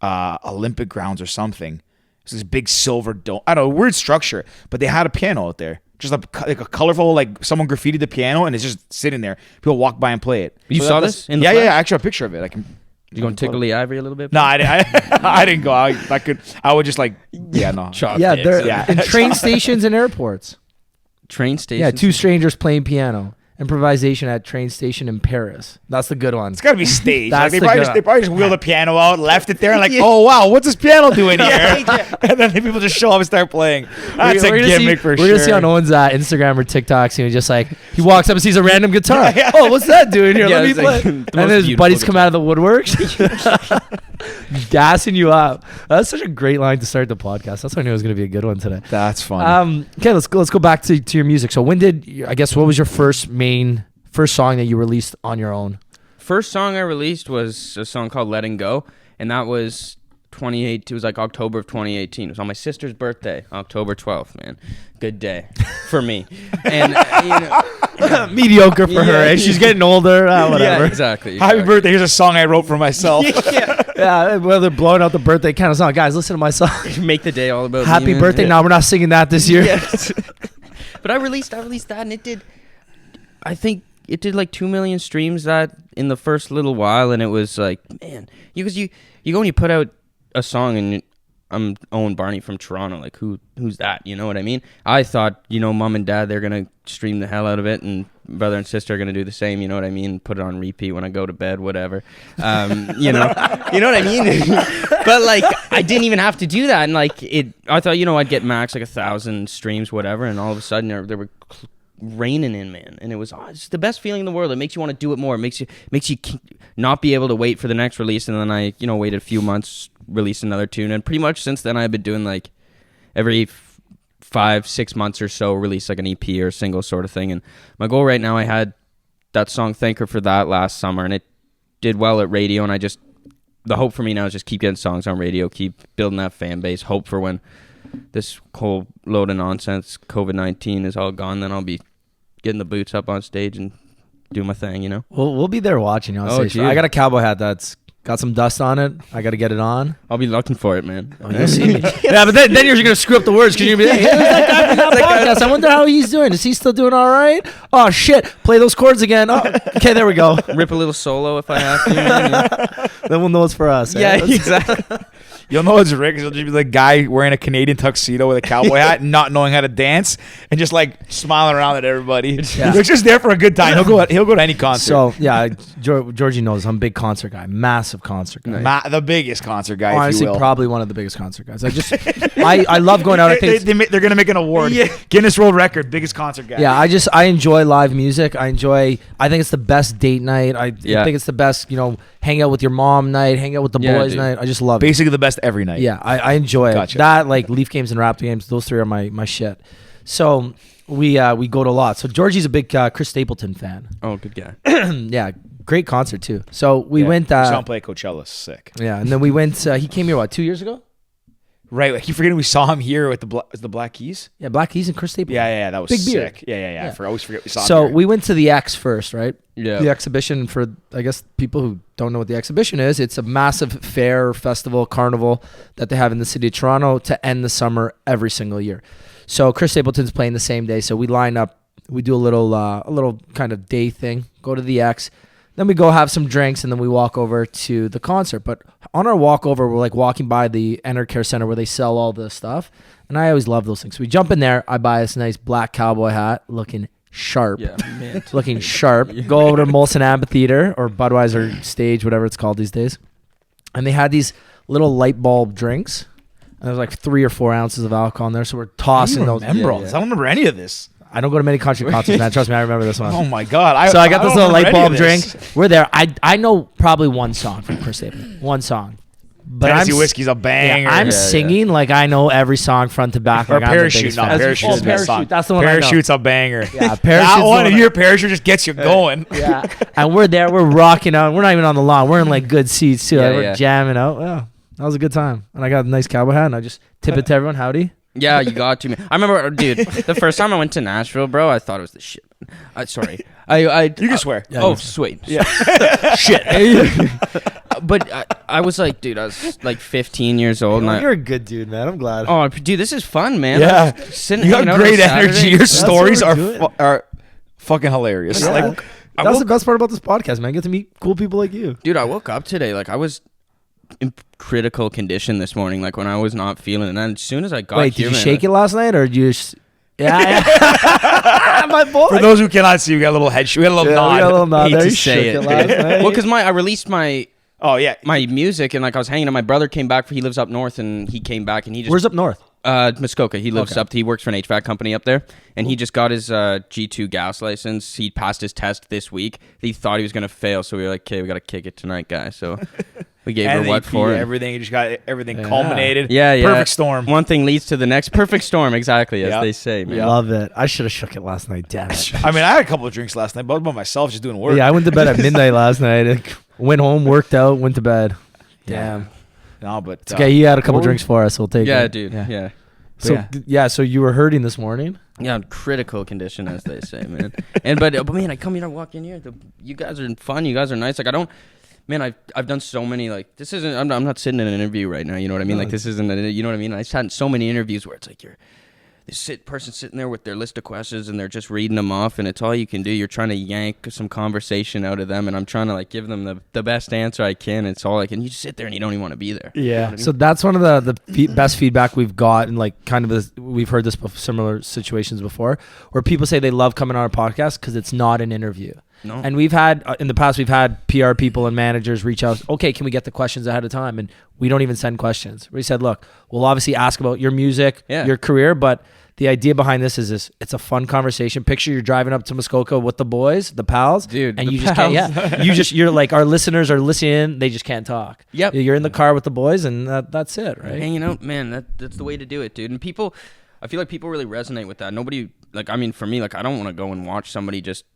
Olympic grounds or something. It's this big silver dome. I don't know, weird structure, but they had a piano out there, just like a colorful, like someone graffitied the piano, and it's just sitting there. People walk by and play it. You saw this in the yeah, flesh? I actually have a picture of it. I can. You going to tickle the ivory a little bit? No, I didn't go. I would just no. Chop Yeah, dicks. they're Yeah. in train stations and airports. Train station. Yeah, two strangers playing piano. Improvisation at train station in Paris. That's the good one. It's got to be staged. That's They the probably good- just wheeled the piano out, left it there, and oh wow, what's this piano doing here? And then people just show up and start playing. That's a We're gonna gimmick see, for sure. We're gonna see on Owen's Instagram or TikToks, just like he walks up and sees a random guitar. Oh, what's that doing here? Yeah, Let me it's play. like the And most then his beautiful buddies come guitar. out of the woodworks, gassing you up. That's such a great line to start the podcast. That's why I knew it was gonna be a good one today. That's funny. Okay, let's go back to your music. So when what was your first song that you released on your own? First song I released was a song called Letting Go, and that was 2018. It was like October of 2018. It was on my sister's birthday, October 12th, man. Good day for me. And, Mediocre for her. Yeah, She's getting older. Whatever. Yeah, exactly. Happy birthday! Here's a song I wrote for myself. Yeah, well, they're blowing out the birthday kind of song. Guys, listen to my song. Make the day all about Happy me, man. birthday. No, we're not singing that this year. Yes. But I released that, and I think it did like 2 million streams that in the first little while, and it was like, man, because you go and you put out a song, and I'm Owen Barney from Toronto, like who's that? You know what I mean? I thought, mom and dad, they're gonna stream the hell out of it, and brother and sister are gonna do the same. You know what I mean? Put it on repeat when I go to bed, whatever. You know what I mean? But like, I didn't even have to do that, and like I thought, I'd get max like 1,000 streams, whatever, and all of a sudden there were raining in, man, and it's the best feeling in the world. It makes you want to do it more. It makes you not be able to wait for the next release. And then I waited a few months, released another tune, and pretty much since then I've been doing like every 5-6 months or so release like an EP or a single sort of thing. And my goal right now, I had that song Thank Her for That last summer, and it did well at radio, and the hope for me now is just keep getting songs on radio, keep building that fan base, hope for when this whole load of nonsense, COVID-19 is all gone, then I'll be getting the boots up on stage and do my thing, We'll be there watching you on stage. geez. I got a cowboy hat that's got some dust on it. I got to get it on. I'll be looking for it, man. Oh, you'll see me. Yeah, but then you're going to screw up the words because you're going to be like, hey, who's that guy from that podcast? I wonder how he's doing. Is he still doing all right? Oh, shit. Play those chords again. Oh, okay, there we go. Rip a little solo if I have to. Man. Then we'll know it's for us. Yeah, That's- exactly. You'll know it's Rick. He'll just be the guy wearing a Canadian tuxedo with a cowboy hat, not knowing how to dance, and just like smiling around at everybody. Yeah. He's just there for a good time. He'll go to any concert. So, yeah, Georgie knows I'm a big concert guy. Massive concert guy. The biggest concert guy, Honestly, if you will. probably one of the biggest concert guys. I love going out. I think They're gonna make an award. Yeah. Guinness World Record, biggest concert guy. yeah, I enjoy live music. I think it's the best date night. I think it's the best, hang out with your mom night, hang out with the Yeah, boys dude. night. I just love it. Basically the best every night. Yeah, I enjoy Gotcha. it. That, like Leaf games and Raptor games, those three are my shit. So we go to a lot. So Georgie's a big Chris Stapleton fan. Oh, good guy. Yeah, great concert too. So we went. We saw him play Coachella. Sick. Yeah, and then we went. He came here 2 years ago? Right. I keep forgetting we saw him here with the Black Keys. Yeah, Black Keys and Chris Stapleton. Yeah. That was Big beard. sick. Yeah. I always forget we saw him So here. we went to the X first, right? Yeah. The exhibition, for I guess people who don't know what the exhibition is, it's a massive fair, festival, carnival that they have in the city of Toronto to end the summer every single year. So Chris Stapleton's playing the same day, so we line up, we do a little kind of day thing, go to the X, then we go have some drinks, and then we walk over to the concert. But on our walk over, we're like walking by the Enter Care Center where they sell all the stuff, and I always love those things. So we jump in there, I buy this nice black cowboy hat looking sharp. Yeah, man. Looking sharp. Go over to Molson Amphitheater or Budweiser Stage, whatever it's called these days. And they had these little light bulb drinks. And there's like 3 or 4 ounces of alcohol in there. So we're tossing those. remember all this. I don't remember any of this. I don't go to many country concerts, man. Trust me, I remember this one. Oh my god! So I got this don't little remember light any bulb of drink. this. We're there. I know probably one song from Chris Stapleton. One song. But Tennessee I'm, Whiskey's a banger. I'm singing like I know every song front to back. Or Like I'm the Parachute. biggest No, fan. Parachute's Oh, the best song. Parachute. That's the one I know. Parachute's a banger. Yeah, That Parachute's one, the if one your parachute just gets you going. Yeah, and we're there. We're rocking out. We're not even on the lawn. We're in like good seats too. Yeah, Like, we're yeah. jamming out. Well, that was a good time. And I got a nice cowboy hat, and I just tip it to everyone. Howdy. Yeah, you got to, man. I remember, dude, the first time I went to Nashville, bro, I thought it was the shit. Sorry. You can swear. Oh, sweet. Yeah. Shit. But I was like, dude, I was like 15 years old. And You're a good dude, man. I'm glad. oh, dude, this is fun, man. Yeah. Sitting, You got hanging out great on Saturday. energy. Your That's what stories we're are doing. are fucking hilarious. Yeah. Like, That's the best part about this podcast, man. I get to meet cool people like you. Dude, I woke up today, like I was in critical condition this morning, like when I was not feeling it. And then as soon as I got Wait, here, did you man, shake it last night, or did you just... Yeah. My boy. for those who cannot see, we got a little head. We got a little Yeah, nod. we got a little nod Hate there. to You say shook it. last night. Well, because I released my Oh yeah. music, and like I was hanging out. My brother came back. He lives up north, and he came back, and he just Where's up north? Muskoka. He lives Okay. up. He works for an HVAC company up there, and he just got his G2 gas license. He passed his test this week. He thought he was gonna fail, so we were like, "Okay, we gotta kick it tonight, guys." So we gave her what for it. everything. You just got everything Yeah. culminated. Yeah. Perfect storm. One thing leads to the next. Perfect storm, exactly as Yeah. they say, man. Love it. I should have shook it last night. Damn it. I mean, I had a couple of drinks last night, but I was by myself, just doing work. Yeah, I went to bed at midnight last night. Went home, worked out, went to bed. Damn. No, but It's okay. You had a couple what were- drinks for us. We'll take Yeah, it. dude. Yeah. Yeah. So so you were hurting this morning. Yeah, critical condition, as they say, man. But man, I come here, I walk in here. You guys are fun. You guys are nice. Like I don't, man. I've done so many. Like this isn't. I'm not sitting in an interview right now. You know what I mean? No. Like this isn't. You know what I mean? I've had so many interviews where it's like you're this person sitting there with their list of questions and they're just reading them off, and it's all you can do. You're trying to yank some conversation out of them, and I'm trying to like give them the best answer I can. It's all I can. You just sit there and you don't even want to be there. You know what I mean? So that's one of the best feedback we've got, and like kind of we've heard this similar situations before, where people say they love coming on our podcast because it's not an interview. No. And we've had in the past, we've had PR people and managers reach out. Okay, can we get the questions ahead of time? And we don't even send questions. We said, look, we'll obviously ask about your music, your career, but the idea behind this is this: it's a fun conversation. Picture you're driving up to Muskoka with the boys, the pals, Dude, and the you just pals. can't. Yeah, you're like, our listeners are listening, they just can't talk. Yep. You're in the car with the boys, and that's it, right? Hanging out, man, that's the way to do it, dude. And people, I feel like people really resonate with that. Nobody, like, I mean, for me, like, I don't want to go and watch somebody just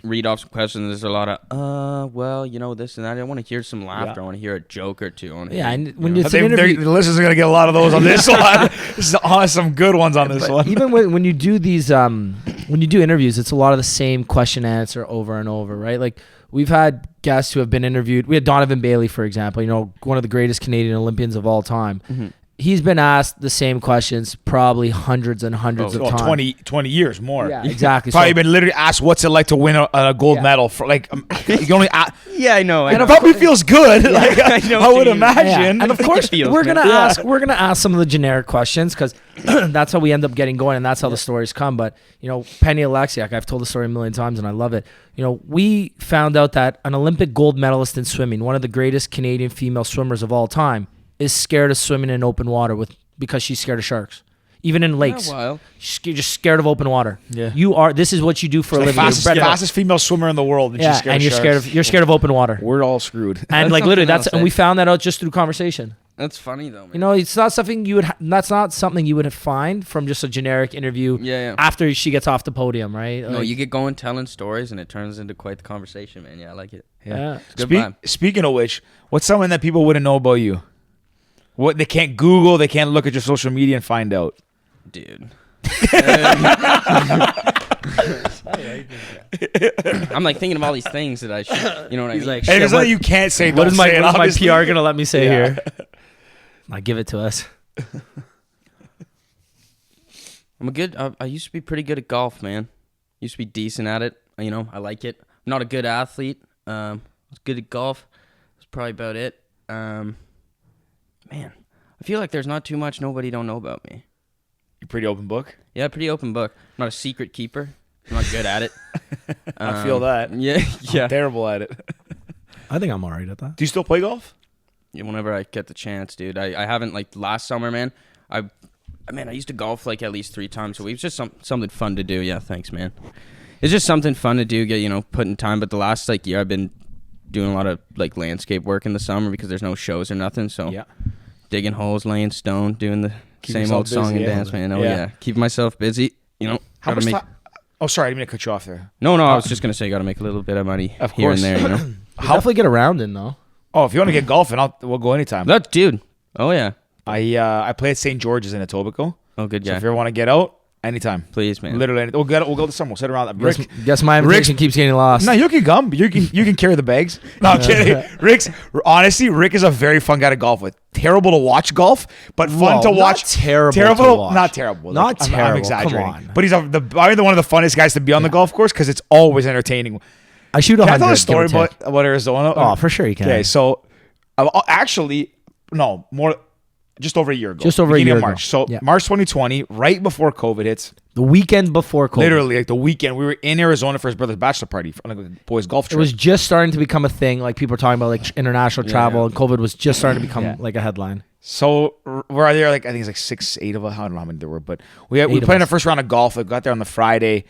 read off some questions. There's a lot of, well, you know, this and that. I want to hear some laughter. I want to hear a joke or two. I wanna Yeah, hear, and you when know. it's an interview, the listeners are gonna get a lot of those on this one. This is some good ones on this one. even when you do these when you do interviews, it's a lot of the same question answer over and over, right? Like we've had guests who have been interviewed. We had Donovan Bailey, for example, you know, one of the greatest Canadian Olympians of all time. Mm-hmm. He's been asked the same questions probably hundreds and hundreds of times. 20 years more. Yeah, exactly. Probably So- been literally asked what's it like to win a gold medal for like you can only Yeah, I know. and it probably feels good. Like I know I what would you mean. imagine. Yeah. And of course, feels, we're man. gonna ask some of the generic questions because that's how we end up getting going, and that's how the stories come. But you know, Penny Alexiak, I've told the story a million times, and I love it. You know, we found out that an Olympic gold medalist in swimming, one of the greatest Canadian female swimmers of all time, is scared of swimming in open water because she's scared of sharks. Even in lakes, wild. she's just scared of open water. Yeah. You are. This is what you do for a Like living. You're bred up. fastest female swimmer in the world. And Yeah, she's scared and of you're scared of open water. We're all screwed. And That's like literally, something and else, we found that out just through conversation. That's funny though, man. You know, it's not something you would. That's not something you would find from just a generic interview. Yeah. After she gets off the podium, right? No, Like, you get going telling stories, and it turns into quite the conversation, man. Yeah, I like it. Yeah. Good vibe. Speaking of which, what's something that people wouldn't know about you? What they can't Google, they can't look at your social media and find out. Dude. I'm like thinking of all these things that I should, you know what He's I mean? like, Hey, shit, there's what, nothing you can't say. what Don't is say it, my obviously. PR gonna let me say Yeah. here? Like, give it to us. I'm a good. I used to be pretty good at golf, man. Used to be decent at it. You know, I like it. I'm not a good athlete. I was good at golf. That's probably about it. Man, I feel like there's not too much nobody don't know about me. You're pretty open book. Yeah, pretty open book. I'm not a secret keeper. I'm not good at it. I feel that. Yeah, yeah. I'm terrible at it. I think I'm alright at that. Do you still play golf? Yeah, whenever I get the chance, dude. I haven't, like, last summer, man. I used to golf like at least 3 times a week. It's just something fun to do. Yeah, thanks, man. It's just something fun to do. Get put in time. But the last like year, I've been doing a lot of like landscape work in the summer because there's no shows or nothing. So Yeah. digging holes, laying stone, doing the Keep same yourself old song busy, and dance, man. Oh Yeah. yeah, keep myself busy. You know, How gotta much make. time? Oh, sorry, I didn't mean to cut you off there. No, I was just gonna say, gotta make a little bit of money Of here course. and there. You know, You definitely get around in though. Oh, if you want to get golfing, we'll go anytime. that dude. Oh yeah. I play at St. George's in Etobicoke. Oh good So guy. if you ever want to get out, anytime. Please, man. Literally, we'll go this summer. We'll sit around. Guess my invitation keeps getting lost. No, you can come. You can carry the bags. No, I'm kidding. Rick is a very fun guy to golf with. Terrible to watch golf, but fun Whoa, to watch. not terrible to watch. Not terrible. Not I'm terrible. exaggerating. Come on. But he's probably one of the funnest guys to be on the golf course because it's always entertaining. I shoot Can I 100. tell a story give or take. about Arizona? Oh, for sure you can. Okay, so actually, no, more. Just over a year ago. Just over a Beginning year of March. ago. So Yeah. March 2020, right before COVID hits. The weekend before COVID. Literally, like the weekend, we were in Arizona for his brother's bachelor party, for like a boys' golf It trip. was just starting to become a thing. Like people were talking about like international travel, yeah. and COVID was just starting to become Yeah. like a headline. So we're there, like I think it's like 6, 8 of us. I don't know how many there were, but we of played in the us. first round of golf. I got there on the Friday.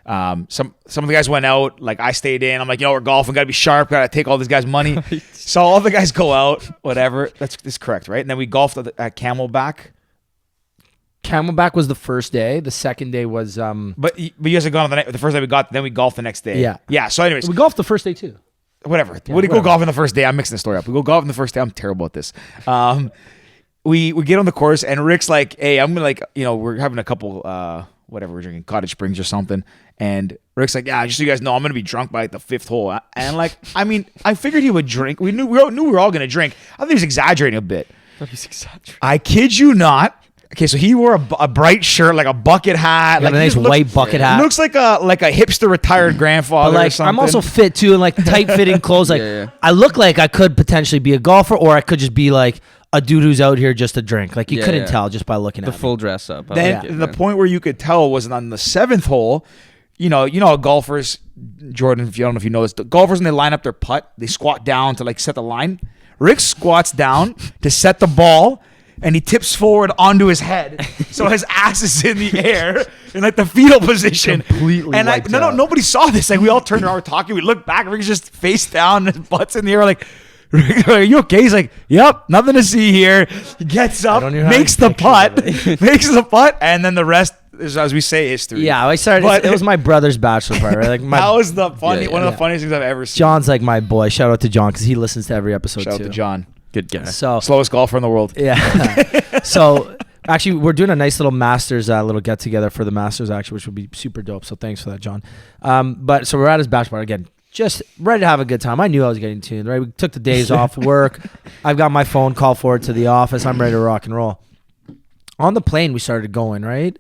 Some of the guys went out. Like I stayed in. I'm like, we're golfing. Got to be sharp. Got to take all these guys' money. So all the guys go out. Whatever. That's correct, right? And then we golfed at Camelback. Camelback was the first day. The second day was But you guys had gone on the first day we got. Then we golfed the next day. Yeah. Yeah. So anyways, we golfed the first day too. whatever. We whatever. go golfing the first day. I'm mixing the story up. We go golfing the first day. I'm terrible at this. We get on the course and Rick's like, hey, I'm gonna we're having a couple whatever, we're drinking Cottage Springs or something. And Rick's like, yeah, just so you guys know, I'm gonna be drunk by like the 5th hole. And like, I mean, I figured he would drink. We knew we were all gonna drink. I think he was exaggerating a bit. I kid you not. Okay, so he wore a bright shirt, like a bucket hat, Like a he nice just white bucket hat. Looks like a hipster retired grandfather. But or like something. I'm also fit too, and like tight fitting clothes. Like Yeah. I look like I could potentially be a golfer, or I could just be like a dude who's out here just to drink. Like you Yeah, couldn't yeah. tell just by looking The at me. full dress up. I Then like it, the man. point where you could tell was on the 7th hole. You know how golfers, Jordan, if you don't know if you know this, the golfers when they line up their putt, they squat down to like set the line. Rick squats down to set the ball, and he tips forward onto his head, so his ass is in the air in like the fetal position. Completely And wiped no, out. nobody saw this. Like we all turned around, we're talking. We look back, Rick's just face down, and his butt's in the air. Like, Rick, are you okay? He's like, yep, nothing to see here. He gets up, don't even have makes any the pictures putt, makes the putt, and then the rest is, as we say, history. Yeah, I started. But- it was my brother's bachelor party. Right? Like That my was the funny, Yeah, one of yeah. the funniest things I've ever seen. John's like my boy. Shout out to John because he listens to every episode Shout out too. to John, Good guy. So slowest golfer in the world. yeah. So actually, we're doing a nice little Masters little get together for the Masters actually, which would be super dope. So thanks for that, John. But so we're at his bachelor party again. Just ready to have a good time. I knew I was getting tuned, right? We took the days off work. I've got my phone call forward to the office. I'm ready to rock and roll. On the plane, we started going, right?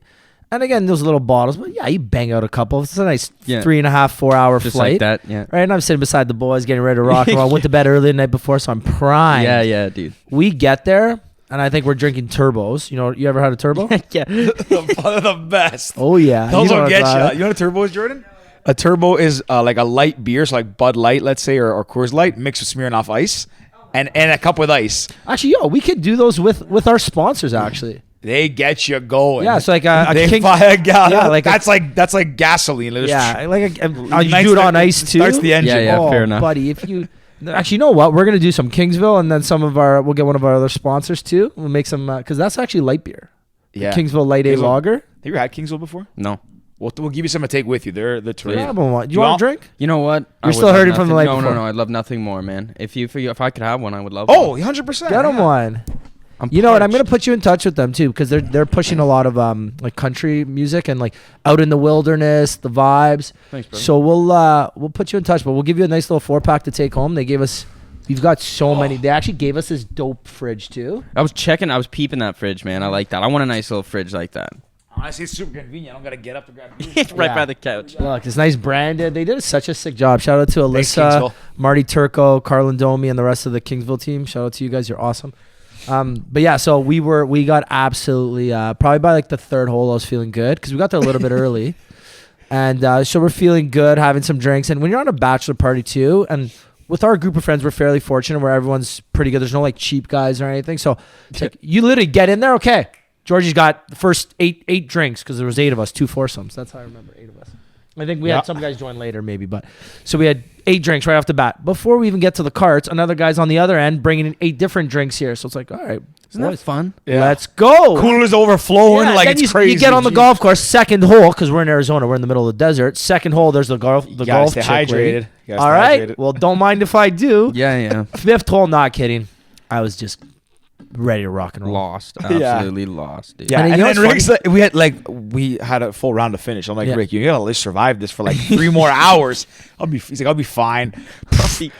And again, those little bottles, but yeah, you bang out a couple. It's a nice Yeah. 3.5, 4 hour Just flight. like that. Yeah. Right? And I'm sitting beside the boys getting ready to rock and roll. I went to bed early the night before, so I'm primed. Yeah, dude. We get there, and I think we're drinking turbos. You ever had a turbo? Yeah. the best. Oh, yeah. Those know don't what get I'm you. talking You know what a turbo is, Jordan? A turbo is like a light beer, so like Bud Light, let's say, or Coors Light, mixed with Smirnoff Ice, and a cup with ice. about. Actually, we could do those with our sponsors, actually. They get you going. Yeah, it's like a they King- buy a gal. Yeah, like that's like gasoline. They just- Yeah, like you Ignites do it the- on ice, too? Starts the engine. Yeah, oh, fair enough. buddy, if you... Actually, you know what? We're going to do some Kingsville, and then we'll get one of our other sponsors, too. We'll make some... Because that's actually light beer. Yeah. Kingsville Light A Kingsville. Lager. Have you ever had Kingsville before? No. We'll give you some to take with you. They're terrific. Grab one. You You want want- a drink? You know what? I You're would still love hurting from the nothing- night No, before. I'd love nothing more, man. If I could have one, I would love Oh, one. 100%. Get them one. I'm You know what? I'm parched. gonna put you in touch with them too because they're pushing a lot of like country music and like out in the wilderness, the vibes. Thanks, bro. So we'll put you in touch, but we'll give you a nice little 4-pack to take home. We've got so many. They actually gave us this dope fridge too. I was peeping that fridge, man. I like that. I want a nice little fridge like that. Honestly, it's super convenient. I don't got to get up to grab beer. It's right Yeah. by the couch. Look, it's nice branded. They did such a sick job. Shout out to Thanks, Alyssa, Kingsville. Marty Turco, Carlin Domi, and the rest of the Kingsville team. Shout out to you guys. You're awesome. But yeah, so we got absolutely probably by like the 3rd hole I was feeling good because we got there a little bit early, and so we're feeling good, having some drinks. And when you're on a bachelor party too, and with our group of friends, we're fairly fortunate where everyone's pretty good. There's no like cheap guys or anything. So it's like you literally get in there. Okay, Georgie's got the first eight drinks because there was 8 of us, 2 foursomes. That's how I remember 8 of us. I think we had some guys join later, maybe, but so we had 8 drinks right off the bat. Before we even get to the carts, another guy's on the other end bringing in 8 different drinks here. So it's like, all right, Isn't that fun? let's go. Coolers overflowing like then it's crazy. You get on the golf course, second hole, because we're in Arizona. We're in the middle of the desert. Second hole, there's the golf Stay chick hydrated. lady. You gotta All stay right. hydrated. Well, don't mind if I do. Yeah. Fifth hole, not kidding. I was just ready to rock and roll. Lost. Yeah. Absolutely lost, dude. Yeah, And and you know then what's Rick's we had a full round to finish. I'm like, Yeah. Rick, you gotta survive this for like 3 more hours. He's like, I'll be fine.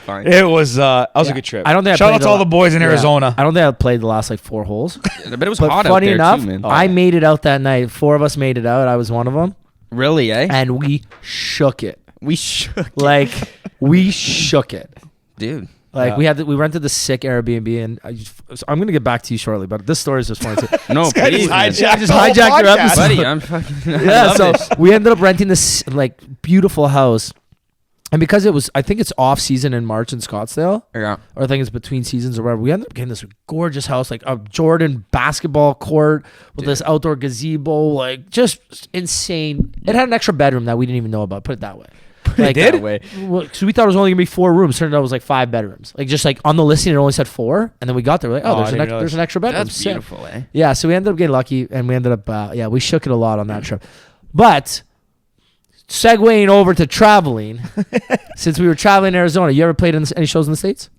Fine. It was that was a good trip. I don't think I Shout played out to all the boys in Yeah. Arizona. I don't think I played the last like 4 holes. But it was But hot out funny there enough, too, man. I made it out that night. 4 of us made it out. I was one of them. Really, eh? And we shook it. We shook. Like, we shook it. Dude. Like, we rented the sick Airbnb, and I'm going to get back to you shortly, but this story is just funny too. No, guy please, just man. hijacked I just the whole hijacked your podcast. episode. Buddy, I'm fucking... I Yeah, love so this. we ended up renting this like beautiful house, and because it was, I think it's off season in March in Scottsdale, Yeah. or I think it's between seasons or whatever. We ended up getting this gorgeous house, like a Jordan basketball court with this outdoor gazebo, like just insane. It had an extra bedroom that we didn't even know about. Put it that way. Like, did? That way. Well, so we thought it was only gonna be 4 rooms. Turned out it was like 5 bedrooms. Like just like on the listing, it only said 4, and then we got there. We're like, Oh, I there's didn't realize. an extra bedroom. That's Sick. beautiful, eh? Yeah, so we ended up getting lucky, and we ended up, we shook it a lot on that trip. But segueing over to traveling, since we were traveling in Arizona, you ever played in any shows in the States?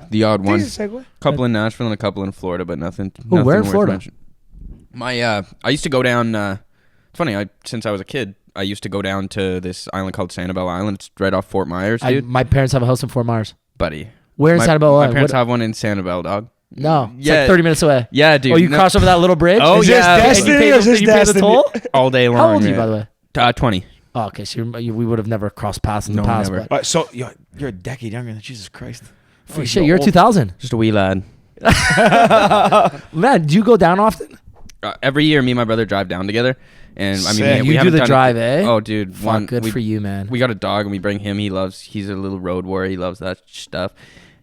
The odd one. Decent segue. Couple in Nashville and a couple in Florida, but nothing. Oh, nothing where in worth Florida? mentioning. I used to go down. It's funny. Since I was a kid, I used to go down to this island called Sanibel Island. It's right off Fort Myers, dude. My parents have a house in Fort Myers. Buddy. Where in my, Sanibel My Island? parents What- have one in Sanibel, dog. No, it's Yeah. like 30 minutes away. Yeah, dude. Oh, you no- cross over that little bridge? Oh, Is yeah. this And you Destiny pay or is the, this you pay the Destiny? toll? all day long. How old are you, yeah. by the way? 20. Oh, okay, so we would have never crossed paths in the No, past. never. But So you're a decade younger than Jesus Christ. oh, shit, you're 2000. Just a wee lad. Man, do you go down often? Every year, me and my brother drive down together. And I mean, Sick. we You do haven't the done drive, it. eh? Oh, dude. Fuck, good for you, man. We got a dog and we bring him. He's a little road warrior. He loves that stuff.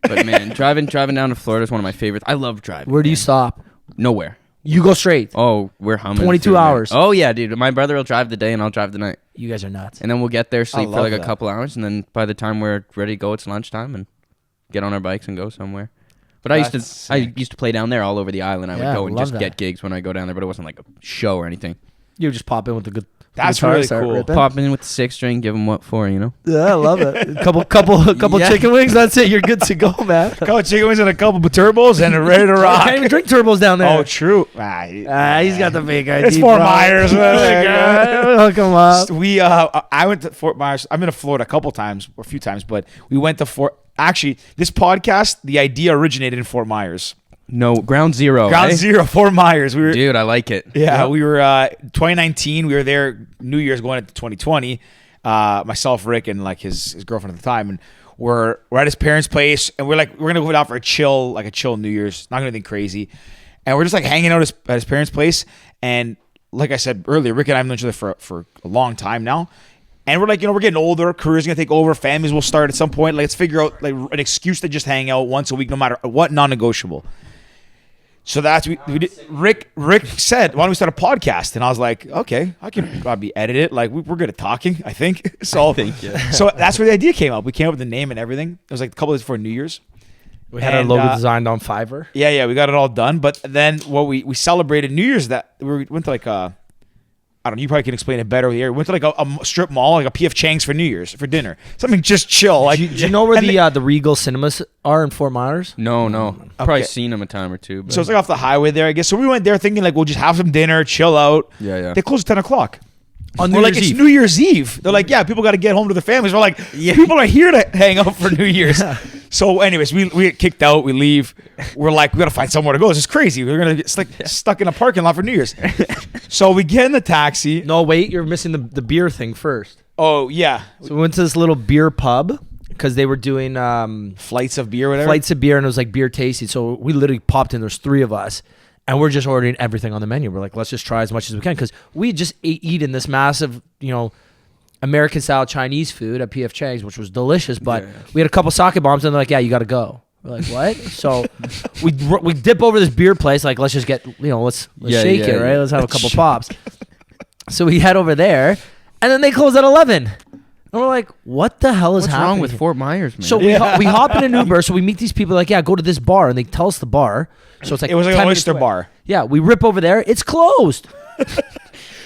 But man, driving down to Florida is one of my favorites. I love driving. Where do you man. stop? Nowhere. You go straight. Oh, we're humming. 22 through, man. hours. Oh yeah, dude. My brother will drive the day and I'll drive the night. You guys are nuts. And then we'll get there, sleep for love like a that. couple hours, and then by the time we're ready to go, it's lunchtime and get on our bikes and go somewhere. But I That's used to play down there all over the island. I Yeah, would go and love just that. get gigs when I go down there, but it wasn't like a show or anything. You just pop in with the good. That's guitar, really start cool. ripping. Pop in with the 6-string, give them what for, you know? Yeah, I love it. Couple Yeah. chicken wings. That's it. You're good to go, man. Couple chicken wings and a couple of turbos and ready to I rock. can't even drink turbos down there. Oh, true. He's got the fake ID. It's Fort bro. Myers, man. Hook him up. We I went to Fort Myers. I've been to Florida a couple times or a few times, but we went to Fort. Actually, this podcast, the idea originated in Fort Myers. No, ground zero. Ground eh? Zero, Fort Myers. We were Dude, I like it. Yeah, we were 2019. We were there New Year's going into 2020. Myself, Rick, and like his girlfriend at the time, and we're at his parents' place, and we're gonna go out for a chill New Year's, not gonna do anything crazy, and we're just like hanging out at his parents' place, and like I said earlier, Rick and I have known each other for a long time now. And we're like, we're getting older. Careers gonna take over. Families will start at some point. Let's figure out like an excuse to just hang out once a week, no matter what, non-negotiable. So that's we did. Rick said, "Why don't we start a podcast?" And I was like, "Okay, I can probably edit it. Like we're good at talking, I think." So so that's where the idea came up. We came up with the name and everything. It was like a couple days before New Year's. We had our logo designed on Fiverr. Yeah, we got it all done. But then what we celebrated New Year's that we went to like I don't know, you probably can explain it better here. We went to like a strip mall, like a P.F. Chang's for New Year's, for dinner. Something just chill. Like, Do you know where the Regal Cinemas are in Fort Myers? No. Probably Okay. seen him a time or two. But So it's like off the highway there, I guess. So we went there thinking like we'll just have some dinner, chill out. Yeah. They closed at 10 o'clock. On We're New like, Year's it's Eve. New Year's Eve. They're like, yeah, people got to get home to their families. We're like, people are here to hang out for New Year's. So anyways, we get kicked out. We leave. We're like, we got to find somewhere to go. This is crazy. We're going to get stuck in a parking lot for New Year's. So we get in the taxi. No, wait, you're missing the beer thing first. Oh, yeah. So we went to this little beer pub because they were doing Flights of beer, whatever. flights of beer, and it was like beer tasting. So we literally popped in. There's 3 of us, and we're just ordering everything on the menu. We're like, let's just try as much as we can because we just eaten this massive, American style Chinese food at P.F. Chang's, which was delicious. But we had a couple sake bombs, and they're like, yeah, you got to go. We're like, what? So we dip over this beer place. Like, let's just get let's shake it, right? Yeah. Let's have a couple pops. So we head over there. and then they close at 11. And we're like, what the hell is What's happening wrong with here? Fort Myers, man? So we hop in an Uber. So we meet these people like, yeah, go to this bar, and they tell us the bar. So it's like It was like 10 an minutes oyster away. bar. Yeah, we rip over there. It's closed.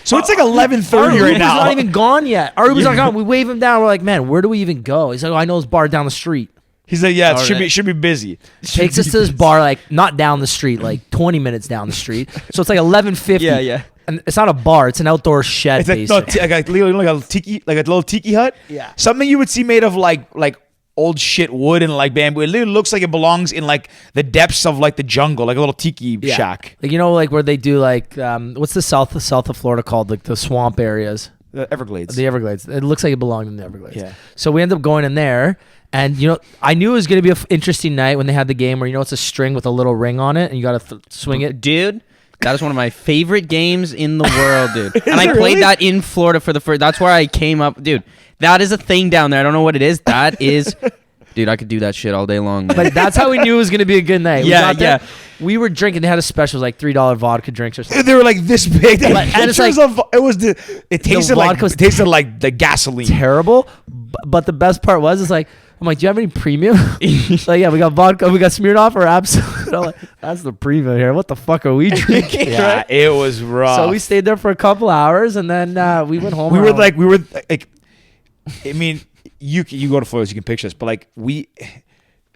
So it's like Our 11:30 right Uber's now. not even gone yet. Our Uber's not gone. We wave him down. We're like, man, where do we even go? He's like, oh, I know this bar down the street. He's like, yeah, it All should right. be busy. Takes us to this bar, like not down the street, like 20 minutes down the street. So it's like 11:50. Yeah. And it's not a bar; it's an outdoor shed. It's like, no, basically. like a little tiki hut. Yeah. Something you would see made of like old shit wood and like bamboo. It literally looks like it belongs in like the depths of like the jungle, like a little tiki shack. Like, like where they do like what's the south of Florida called, like the swamp areas, The Everglades. the Everglades. It looks like it belonged in the Everglades. Yeah. So we end up going in there, and I knew it was gonna be an interesting night when they had the game where it's a string with a little ring on it, and you got to swing it. Dude, that is one of my favorite games in the world, dude. And I it played really? that in Florida for the first. That's where I came up, dude. That is a thing down there. I don't know what it is. That is, dude. I could do that shit all day long, man. But that's how we knew it was gonna be a good night. We Yeah, got there, yeah. We were drinking. They had a special, like $3 vodka drinks or something. They were like this big. They had Like, and it's pictures like- it tasted like vodka was the gasoline. Terrible, but the best part was, I'm like, do you have any premium? Like, yeah, we got vodka, we got Smirnoff or Absolut. I'm like, that's the premium here. What the fuck are we drinking? Yeah, Right? it was rough. So we stayed there for a couple hours, and then we went home. we were around- like, I mean, you go to Florida, so you can picture this, but like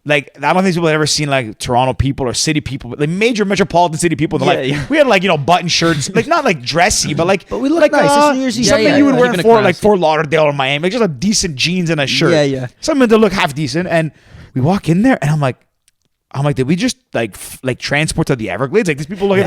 I don't think people have ever seen like Toronto people or city people, like major metropolitan city people. Yeah, Like yeah. we had like button shirts, like not like dressy, but we looked like nice. It's New Year's Eve. something Yeah, you would yeah, wear keeping it for like classy. Fort Lauderdale or Miami, like just a decent jeans and a shirt. Yeah, yeah. Something to look half decent. And we walk in there, and I'm like, did we just like transport to the Everglades? Like these people look like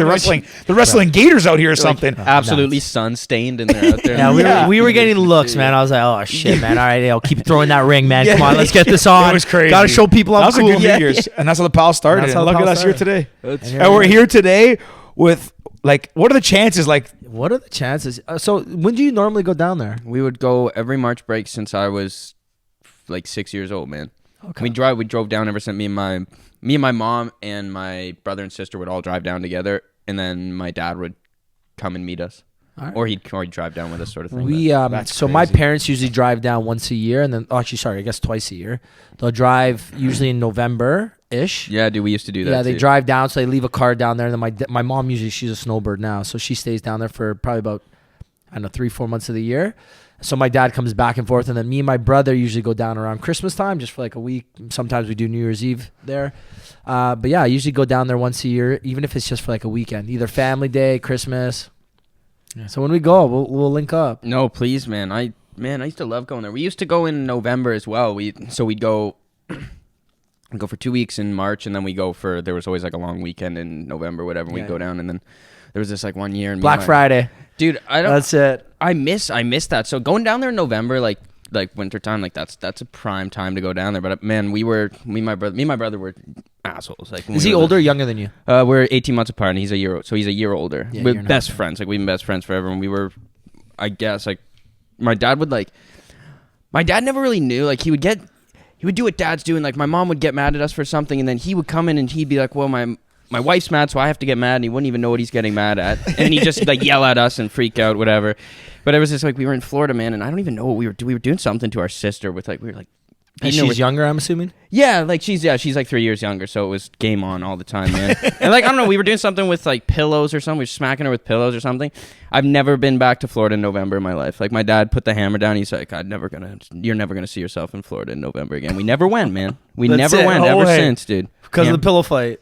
they're wrestling gators out here or something. Absolutely sun stained, and they're out there. Yeah, we were getting looks, man. I was like, oh shit, man. All right, keep throwing that ring, man. Come on, let's get this on. It was crazy. Got to show people That I'm was cool. a good New Year's, and that's how the pal started. That's And how the look at pal us here started. today. And And we're here today with like, what are the chances? Like, What are the chances? So when do you normally go down there? We would go every March break since I was like 6 years old, man. Okay. We drove down ever since me and my mom and my brother and sister would all drive down together, and then my dad would come and meet us, All right. or he'd drive down with us, sort of thing. We That's so my crazy. parents usually drive down once a year, and then I guess twice a year. They'll drive usually in November ish. Yeah, dude, we used to do that. Yeah, they too. drive down, so they leave a car down there. And then my mom usually, she's a snowbird now, so she stays down there for probably about 3-4 months of the year. So my dad comes back and forth, and then me and my brother usually go down around Christmas time, just for like a week. Sometimes we do New Year's Eve there, but yeah, I usually go down there once a year, even if it's just for like a weekend, either family day, Christmas. Yeah. So when we go, we'll link up. No, please, man. I used to love going there. We used to go in November as well. We'd go for 2 weeks in March, and then there was always like a long weekend in November, whatever. We'd Yeah. go down, and then there was this like 1 year. And Black Friday. Dude, That's it. I miss that. So going down there in November, like winter time, like that's a prime time to go down there. But man, me and my brother were assholes. Like, when Is we he were older or younger than you? We're 18 months apart, and he's a year older. Yeah, We're year and a best half. friends. Like, we've been best friends forever. And we were, I guess, like, my dad never really knew. Like, he would do what dads do, and like my mom would get mad at us for something, and then he would come in and he'd be like, well, my wife's mad, so I have to get mad, and he wouldn't even know what he's getting mad at. And he'd just like yell at us and freak out, whatever. But it was just like, we were in Florida, man, and I don't even know what we were doing. We were doing something to our sister with like, we were like, And you know, she's younger, I'm assuming. yeah, like she's like 3 years younger, so it was game on all the time, man. And like, I don't know, we were doing something with like pillows or something. We were smacking her with pillows or something. I've never been back to Florida in November in my life. Like, my dad put the hammer down. He's like, you're never gonna see yourself in Florida in November again. We never went, man. We That's never it. went No ever way. since, dude. Because Yeah. of the pillow fight.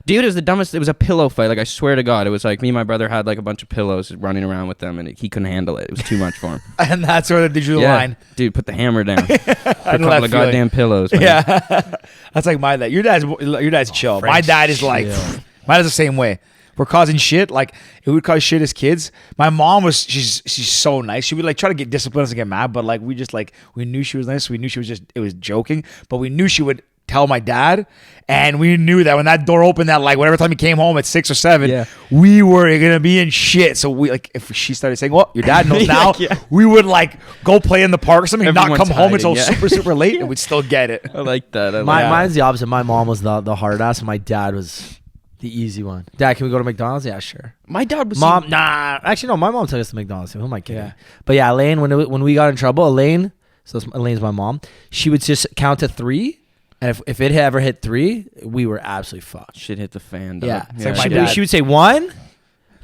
Dude, it was the dumbest. It was a pillow fight. Like, I swear to God, it was like me and my brother had like a bunch of pillows running around with them, and he couldn't handle it. It was too much for him. And that's where they drew the Yeah, line. dude, put the hammer down. For a know couple that of feeling. goddamn pillows. Man. Yeah, that's like my dad. Your dad's chill. My French dad is like, chill. my dad's the same way. We're causing shit. Like, it would cause shit as kids. My mom she's so nice. She would like try to get discipline us and get mad, but like we just like, we knew she was nice. We knew she was it was joking, but we knew she would tell my dad, and we knew that when that door opened, that like whatever time he came home at 6 or 7, Yeah. we were gonna be in shit. So we like, if she started saying, "Well, your dad knows now," Yeah. we would like go play in the park or something, and not Everyone's come home hiding, until yeah. super late, and we'd still get it. I like that. Mine's the opposite. My mom was the hard ass, and my dad was The easy one. Dad, can we go to McDonald's? Yeah, sure. My dad was Mom, nah. Actually, no. My mom took us to McDonald's. Who am I kidding? Yeah. But yeah, Elaine, when we got in trouble, Elaine, so Elaine's my mom, she would just count to 3. And if it ever hit 3, we were absolutely fucked. shit hit the fan. Dog. Yeah. It's like my dad. She would say 1,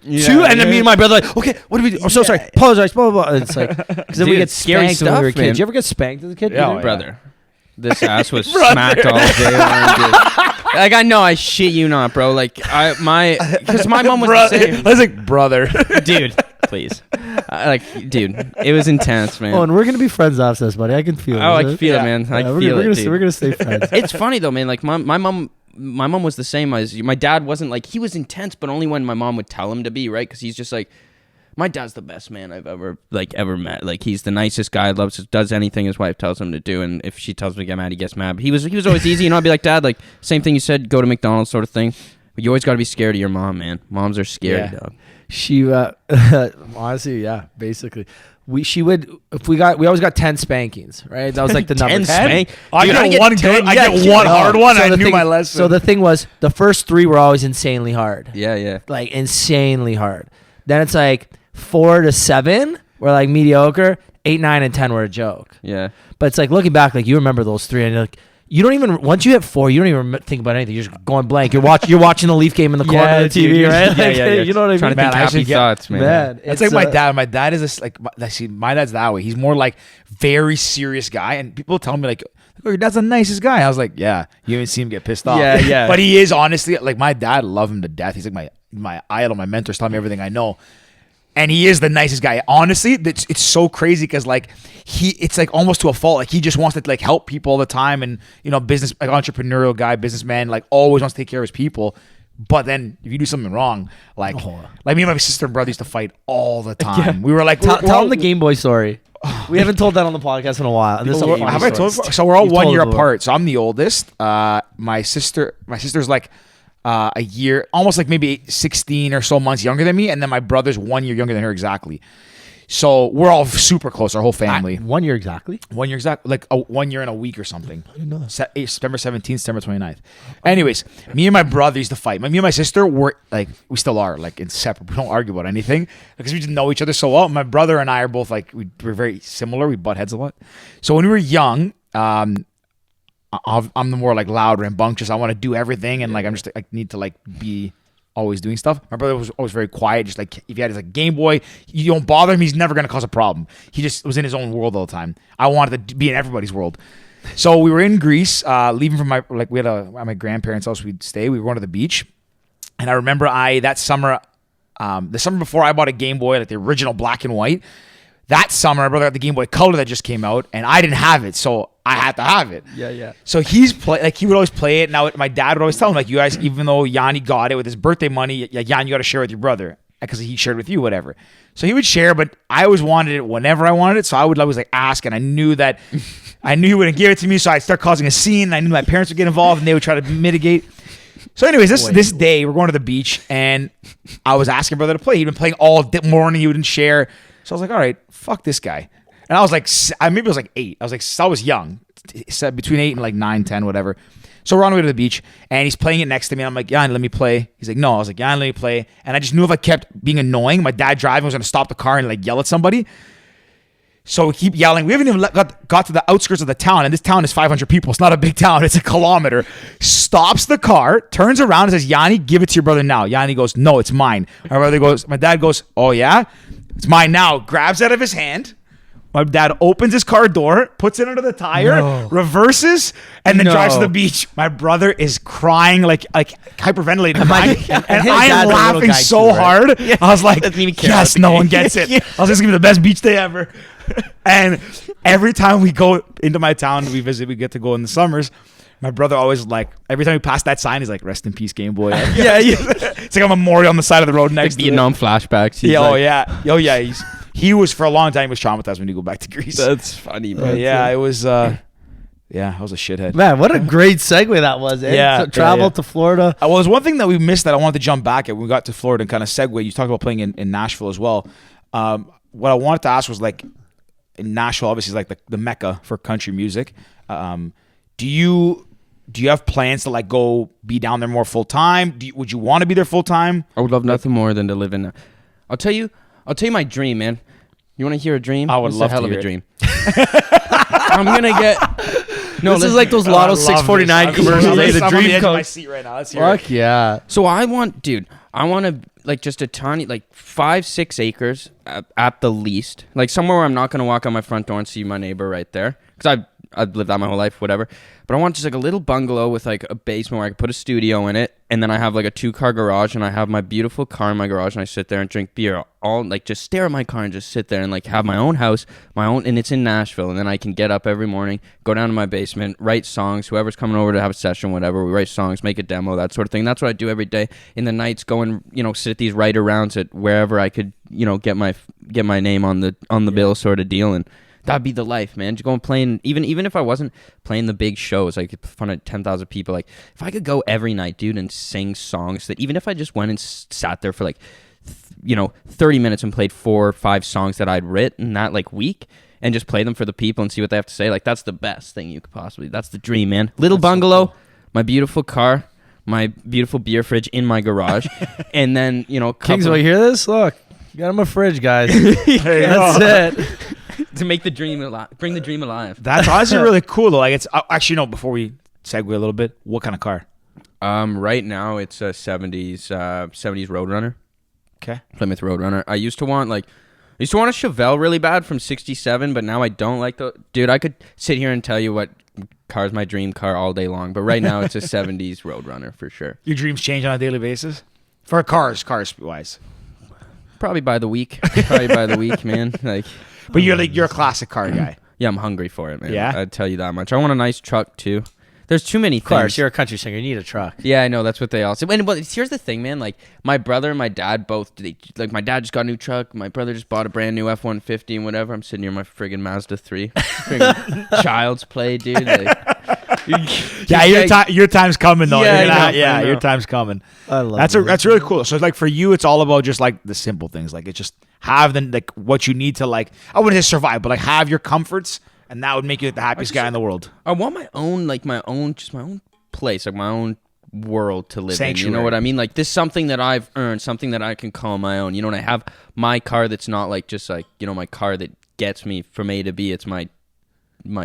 Yeah, 2, and then me and my brother like, okay, what do we do? I'm so sorry. Apologize. Blah, blah, blah. And it's like, because then we Dude, get scary spanked when we were stuff, man. kids. You ever get spanked as a kid? Yeah, either? brother. This ass was smacked all day long, dude. Like, I know, I shit you not, bro. Like, because my mom was the same. I was like, brother. Dude, please. Dude, it was intense, man. Oh, and we're gonna be friends after this, buddy. I can feel it. Oh, I can feel it, man. I we're feel gonna, it, dude. We're gonna stay friends. It's funny though, man. Like my mom was the same as you. My dad wasn't like, he was intense, but only when my mom would tell him to be, right? Because he's just like, my dad's the best man I've ever met. Like, he's the nicest guy. Does anything his wife tells him to do, and if she tells him to get mad, he gets mad. But he was always easy, and I'd be like, Dad, like same thing you said, go to McDonald's sort of thing. But you always got to be scared of your mom, man. Moms are scary, dog. She honestly, yeah, basically. We always got 10 spankings, right? That was like the number. 10 spank? I Dude, get one good. I get one hard one. So I the knew thing- my lesson. So the thing was, the first 3 were always insanely hard. Yeah. Like insanely hard. Then it's like 4 to 7 were like mediocre. 8, 9, and 10 were a joke. Yeah. But it's like looking back, like you remember those 3, and you're like, you don't even, once you hit 4, you don't even think about anything. You're just going blank. You're watching the Leaf game in the corner of the TV, dude. right? Yeah, Like, yeah. You know what I Trying mean? to think I happy should get- thoughts, man. Man, That's like my dad. My dad is like, my dad's that way. He's more like very serious guy, and people tell me like, "Oh, your dad's the nicest guy." I was like, "Yeah, you haven't seen him get pissed off." Yeah. But he is honestly like my dad. Love him to death. He's like my idol, my mentor. Tell me everything I know, and he is the nicest guy. Honestly, it's so crazy because like it's like almost to a fault. Like he just wants to like help people all the time, and business like entrepreneurial guy, businessman, like always wants to take care of his people. But then if you do something wrong, like me and my sister and brother used to fight all the time. We were like, Tell them the Game Boy story. We haven't told that on the podcast in a while. And this is a funny have I story. told? So we're all You've 1 told year it before. apart. So I'm the oldest. My sister's like a year, almost like maybe 16 or so months younger than me, and then my brother's 1 year younger than her exactly. So we're all super close, our whole family. 1 year exactly? 1 year exactly, like 1 year and a week or something. I didn't know that. September 17th, September 29th. Anyways, me and my brother used to fight. Me and my sister were like, we still are like inseparable. We don't argue about anything because we just know each other so well. My brother and I are both like, we're very similar. We butt heads a lot. So when we were young, I'm the more like loud, rambunctious. I want to do everything, and like I'm just I need to like be always doing stuff. My brother was always very quiet. Just like if he had his like Game Boy, you don't bother him. He's never gonna cause a problem. He just was in his own world all the time. I wanted to be in everybody's world. So we were in Greece, leaving from at my grandparents' house. We'd stay. We were going to the beach, and I remember that summer, the summer before, I bought a Game Boy, like the original black and white. That summer, my brother got the Game Boy Color that just came out, and I didn't have it, so I had to have it. Yeah. So he would always play it. Now my dad would always tell him, like, you guys, even though Yanni got it with his birthday money, Yanni, you got to share with your brother because he shared with you, whatever. So he would share, but I always wanted it whenever I wanted it. So I would always like ask, and I knew he wouldn't give it to me. So I'd start causing a scene. And I knew my parents would get involved, and they would try to mitigate. So anyways, this day we're going to the beach, and I was asking brother to play. He'd been playing all morning. He wouldn't share. So I was like, all right, fuck this guy. And I was like, maybe I was like 8. I was young, between 8 and like 9, 10, whatever. So we're on the way to the beach, and he's playing it next to me. And I'm like, yeah, let me play. He's like, no. I was like, yeah, let me play. And I just knew if I kept being annoying, my dad driving was going to stop the car and like yell at somebody. So we keep yelling. We haven't even got to the outskirts of the town, and this town is 500 people. It's not a big town. It's a kilometer. Stops the car, turns around and says, Yanni, give it to your brother now. Yanni goes, no, it's mine. My dad goes, oh yeah? It's mine now. Grabs it out of his hand. My dad opens his car door, puts it under the tire, reverses, and then drives to the beach. My brother is crying like hyperventilating, and I am laughing so hard. Yeah. I was like, yes, no one gets it. I was like, this is gonna be the best beach day ever. And every time we go into my town, we get to go in the summers. My brother always every time we pass that sign, he's like, "Rest in peace, Game Boy." Yeah. It's like a memorial on the side of the road next to Vietnam flashbacks. Yeah. He was for a long time. He was traumatized when he go back to Greece. That's funny, man. It was. I was a shithead. Man, what a great segue that was. Eh? Yeah, So travel to Florida. Well, there's one thing that we missed that I wanted to jump back at when we got to Florida and kind of segue. You talked about playing in Nashville as well. What I wanted to ask was in Nashville, obviously, is like the mecca for country music. Do do you have plans to like go be down there more full time? Would you want to be there full time? I would love nothing more than to live in. I'll tell you my dream, man. You want to hear a dream? I would This is love a hell to of a hear dream. I'm gonna get. No, This is like those Lotto 649 commercials. Hey, the dream my comes. seat right now. Let's hear it. Fuck yeah. So I want to like just a tiny, like 5-6 acres at the least, like somewhere where I'm not gonna walk out my front door and see my neighbor right there, because I've lived that my whole life, whatever. But I want just like a little bungalow with like a basement where I can put a studio in it, and then I have like a 2-car garage, and I have my beautiful car in my garage, and I sit there and drink beer, all like just stare at my car and just sit there and like have my own house, and it's in Nashville, and then I can get up every morning, go down to my basement, write songs. Whoever's coming over to have a session, whatever, we write songs, make a demo, that sort of thing. That's what I do every day. In the nights, go and sit at these writer rounds at wherever I could get my name on the bill, sort of deal. And that'd be the life, man. Just go and playing, even if I wasn't playing the big shows, like in front of 10,000 people, like if I could go every night, dude, and sing songs that even if I just went and sat there for like 30 minutes and played 4 or 5 songs that I'd written that like week, and just play them for the people and see what they have to say, like that's the best thing you could possibly. That's the dream, man. Little bungalow, so cool. My beautiful car, my beautiful beer fridge in my garage, and then Kingsville, you hear this? Look, got him a fridge, guys. That's it. To make the dream alive, bring the dream alive. That's honestly really cool though. Like it's actually before we segue a little bit, what kind of car? Right now it's a 70s Roadrunner. Okay. Plymouth Roadrunner. I used to want a Chevelle really bad from 67, but now I don't like the. Dude, I could sit here and tell you what car's my dream car all day long, but right now it's a 70s Roadrunner for sure. Your dreams change on a daily basis? For cars wise. Probably by the week, man. Like, but you're a classic car guy. Yeah, I'm hungry for it, man. Yeah? I'd tell you that much. I want a nice truck too. There's too many things. Of course, you're a country singer. You need a truck. Yeah, I know. That's what they all say. But here's the thing, man. Like, my brother and my dad both, my dad just got a new truck. My brother just bought a brand new F-150 and whatever. I'm sitting here in my friggin' Mazda 3. Friggin' child's play, dude. Like, your time's coming, though. Yeah, your time's coming. I love That's really cool. So, like, for you, it's all about just, like, the simple things. Like, it's just have what you need to, like, I wouldn't say survive, but, like, have your comforts, and that would make you the happiest guy in the world. I want my own place, like my own world to live Sanctuary. in. You know what I mean? Like, this is something that I've earned, something that I can call my own. And I have my car that's not like just like, my car that gets me from A to B. It's my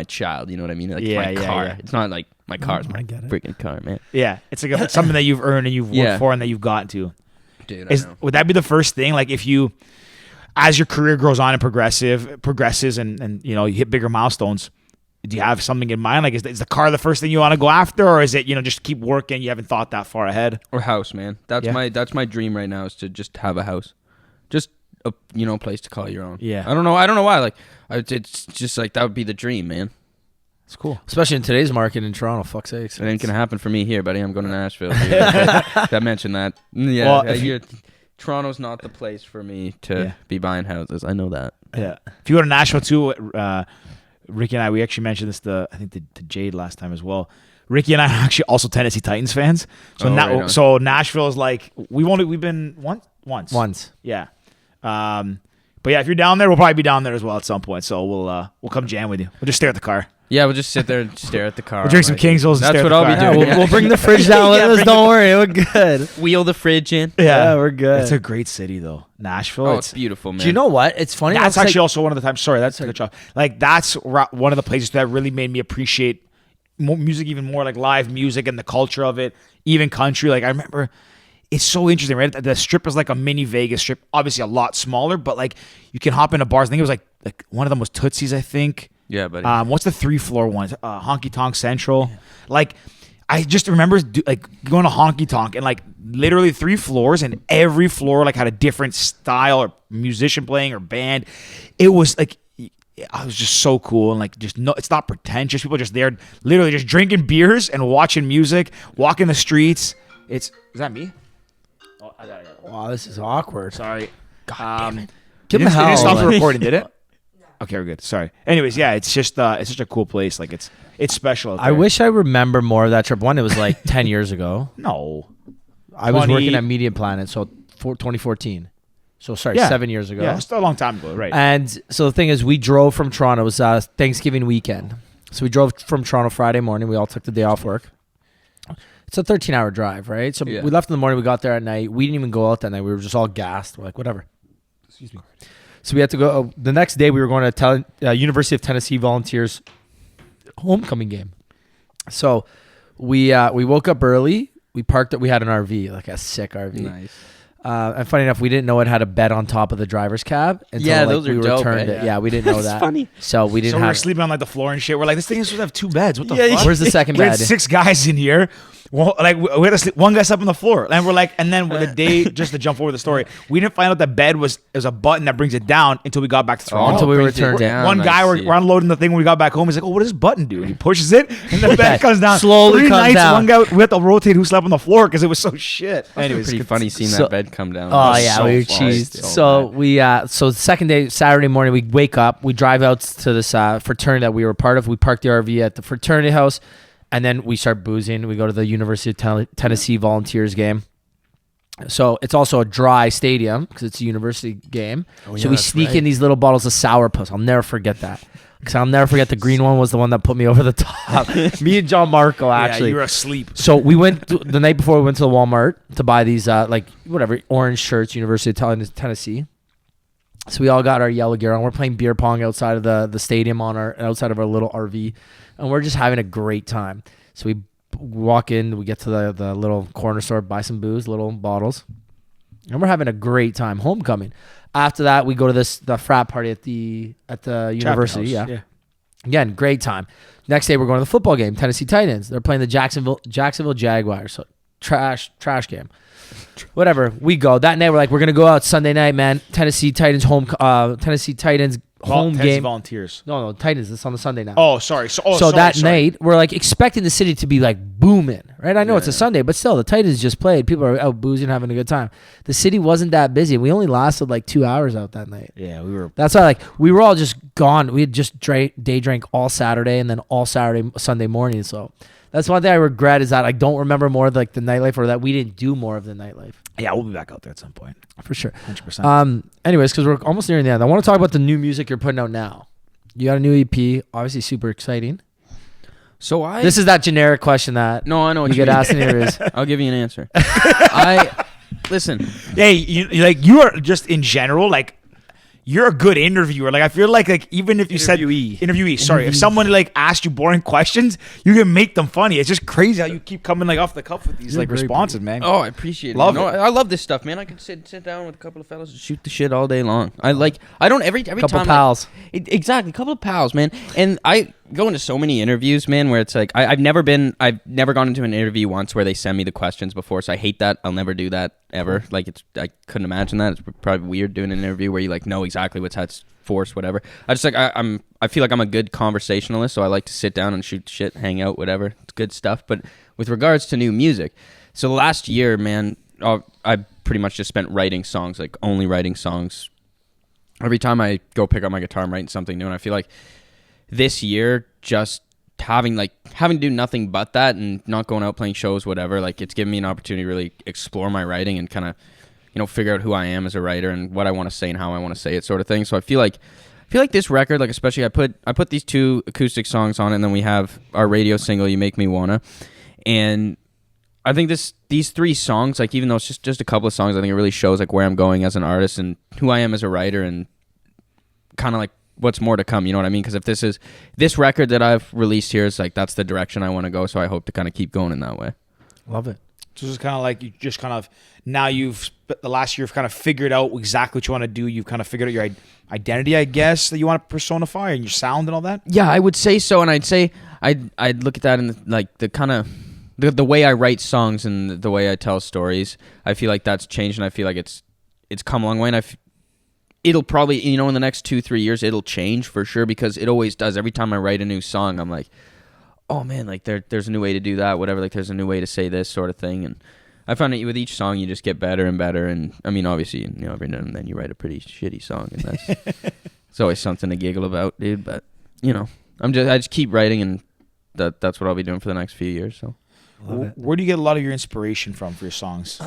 child. You know what I mean? Like my car. Yeah. It's not like my car's my freaking car, man. Yeah, it's like it's something that you've earned and you've worked for and that you've gotten to. Dude, I know. Would that be the first thing? Like, if you, as your career grows on and progresses and you hit bigger milestones, do you have something in mind? Like, is the car the first thing you want to go after, or is it just keep working? You haven't thought that far ahead. Or house, man. That's my dream right now, is to just have a house, just a place to call your own. Yeah. I don't know why. Like, it's just like that would be the dream, man. It's cool, especially in today's market in Toronto. Fuck's sakes, it ain't gonna happen for me here, buddy. I'm going to Nashville. I mentioned that. Yeah. Well, Toronto's not the place for me to be buying houses. I know that. Yeah. If you go to Nashville too, Ricky and I, we actually mentioned this to Jade last time as well. Ricky and I are actually also Tennessee Titans fans. So so Nashville is like, we've been once. Yeah. But yeah, if you're down there, we'll probably be down there as well at some point. So we'll come jam with you. We'll just stare at the car. Yeah, we'll just sit there and stare at the car. We'll drink some Kingsvilles and That's stare what at the I'll car. be doing. We'll bring the fridge down with us. Don't worry, we're good. Wheel the fridge in. Yeah, we're good. It's a great city though, Nashville. Oh, it's beautiful, man. Do you know what? It's funny. That's actually also one of the times. Sorry, that's a good job. Like, that's one of the places that really made me appreciate music even more, like live music and the culture of it, even country. Like, I remember, it's so interesting, right? The strip is like a mini Vegas strip, obviously a lot smaller, but like you can hop into bars. I think it was like one of them was Tootsie's, I think. Yeah, buddy. What's the 3-floor one? Honky Tonk Central. Yeah. Like, I just remember going to Honky Tonk and like literally 3 floors, and every floor like had a different style or musician playing or band. It was like, I was just so cool, and like it's not pretentious. People are just there, literally just drinking beers and watching music, walking the streets. Is that me? Oh, I got it. Wow, this is awkward. Sorry. God damn it. Give him a howl. It didn't stop the recording, did it? Okay, we're good. Sorry. Anyways, yeah, it's just it's such a cool place. Like, it's special out there. I wish I remember more of that trip. One, it was like 10 years ago. No. I was working at Media Planet, so 2014. So, sorry, 7 years ago. Yeah, it's still a long time ago, right. And so the thing is, we drove from Toronto. It was Thanksgiving weekend. So we drove from Toronto Friday morning. We all took the day off work. It's a 13-hour drive, right? So Yeah. we left in the morning. We got there at night. We didn't even go out that night. We were just all gassed. We're like, whatever. Excuse me. So we had to go. The next day, we were going to University of Tennessee Volunteers homecoming game. So we woke up early. We parked it. We had an RV, like a sick RV. Nice. And funny enough, we didn't know it had a bed on top of the driver's cab until Yeah, like, those are we dope, returned eh? it. Yeah, we didn't know that. funny. So we didn't So we were have. sleeping on like the floor and shit. We're like, this thing is supposed to have 2 beds. What the fuck? Where's the second We had bed? 6 guys in here. Well, like we had to sleep. One guy slept on the floor, and we're like, and then the day, just to jump over the story, we didn't find out the bed was a button that brings it down until we got back to Toronto. Until we brings it returned it. down, One I guy, see. we're unloading the thing when we got back home. He's like, "Oh, what does this button do?" And he pushes it, and the bed comes down. Slowly 3 comes nights, down. one guy we had to rotate who slept on the floor because it was so shit. Anyways, pretty funny seeing so- that bed come down. Oh That's yeah, so we were funny. cheesed. So the second day, Saturday morning, we wake up, we drive out to this fraternity that we were part of. We park the RV at the fraternity house, and then we start boozing. We go to the University of Tennessee Volunteers game. So it's also a dry stadium because it's a university game. So we sneak in these little bottles of sourpuss. I'll never forget that. Because I'll never forget the green one was the one that put me over the top. Me and John Marco actually. Yeah, you were asleep. So we went the night before. We went to the Walmart to buy these orange shirts, University of Tennessee. So we all got our yellow gear on. We're playing beer pong outside of the stadium outside of our little RV, and we're just having a great time. So we walk in, we get to the little corner store, buy some booze, little bottles, and we're having a great time. Homecoming. After that, we go to the frat party at the university. House, Yeah. Again, great time. Next day, we're going to the football game. Tennessee Titans. They're playing the Jacksonville Jaguars. So trash game. Whatever. We go that night. We're gonna go out Sunday night, man. Tennessee Titans home Tennessee game. Volunteers. No, Titans. It's on the Sunday now. Oh, sorry. So So that night, we're like expecting the city to be like booming, right? I know it's a Sunday, but still, the Titans just played. People are out boozing, having a good time. The city wasn't that busy. We only lasted like 2 hours out that night. Yeah, we were. That's why, we were all just gone. We had just day drank all Saturday and then all Sunday morning. So that's one thing I regret is that I don't remember more of the nightlife, or that we didn't do more of the nightlife. Yeah, we'll be back out there at some point. For sure. 100%. Anyways, because we're almost nearing the end, I want to talk about the new music you're putting out now. You got a new EP, obviously super exciting. So This is that generic question that No, I know what you get mean. asked in here is. I'll give you an answer. Listen. Hey, you are just in general you're a good interviewer. I feel like even if you interviewee, sorry, if someone asked you boring questions, you can make them funny. It's just crazy how you keep coming off the cuff with these responses, man. Oh, I appreciate it. Love it. I love this stuff, man. I can sit down with a couple of fellas and shoot the shit all day long. I don't every Couple time pals. Exactly, a couple of pals, man. And I go into so many interviews, man, where it's I've never gone into an interview once where they send me the questions before, so I hate that. I'll never do that ever. I couldn't imagine that. It's probably weird doing an interview where you know exactly what's at force, whatever. I just I feel like I'm a good conversationalist, so I like to sit down and shoot shit, hang out, whatever. It's good stuff. But with regards to new music, so last year, man, I pretty much just spent writing songs, only writing songs. Every time I go pick up my guitar, I'm writing something new, and I feel like this year just having to do nothing but that and not going out playing shows, whatever, it's given me an opportunity to really explore my writing and kind of figure out who I am as a writer and what I want to say and how I want to say it, sort of thing. So I feel like this record, especially I put these 2 acoustic songs on it, and then we have our radio single "You Make Me Wanna," and I think these 3 songs, even though it's just a couple of songs, I think it really shows where I'm going as an artist and who I am as a writer, and kind of what's more to come, you know what I mean? Because if this record that I've released here is that's the direction I want to go, so I hope to kind of keep going in that way. Love it. So it's kind of you just kind of, now the last year you've kind of figured out exactly what you want to do. You've kind of figured out your identity, I guess, that you want to personify, and your sound and all that. Yeah, I would say so, and I'd say I'd look at that in the kind of the way I write songs and the way I tell stories. I feel like that's changed, and I feel like it's come a long way, and it'll probably, in the next 2-3 years, it'll change for sure, because it always does. Every time I write a new song, I'm like, oh man, there's a new way to do that, whatever, there's a new way to say this, sort of thing. And I find that with each song, you just get better and better. And I mean, obviously, every now and then you write a pretty shitty song, and that's it's always something to giggle about, dude. But I just keep writing, and that's what I'll be doing for the next few years. So Where do you get a lot of your inspiration from for your songs?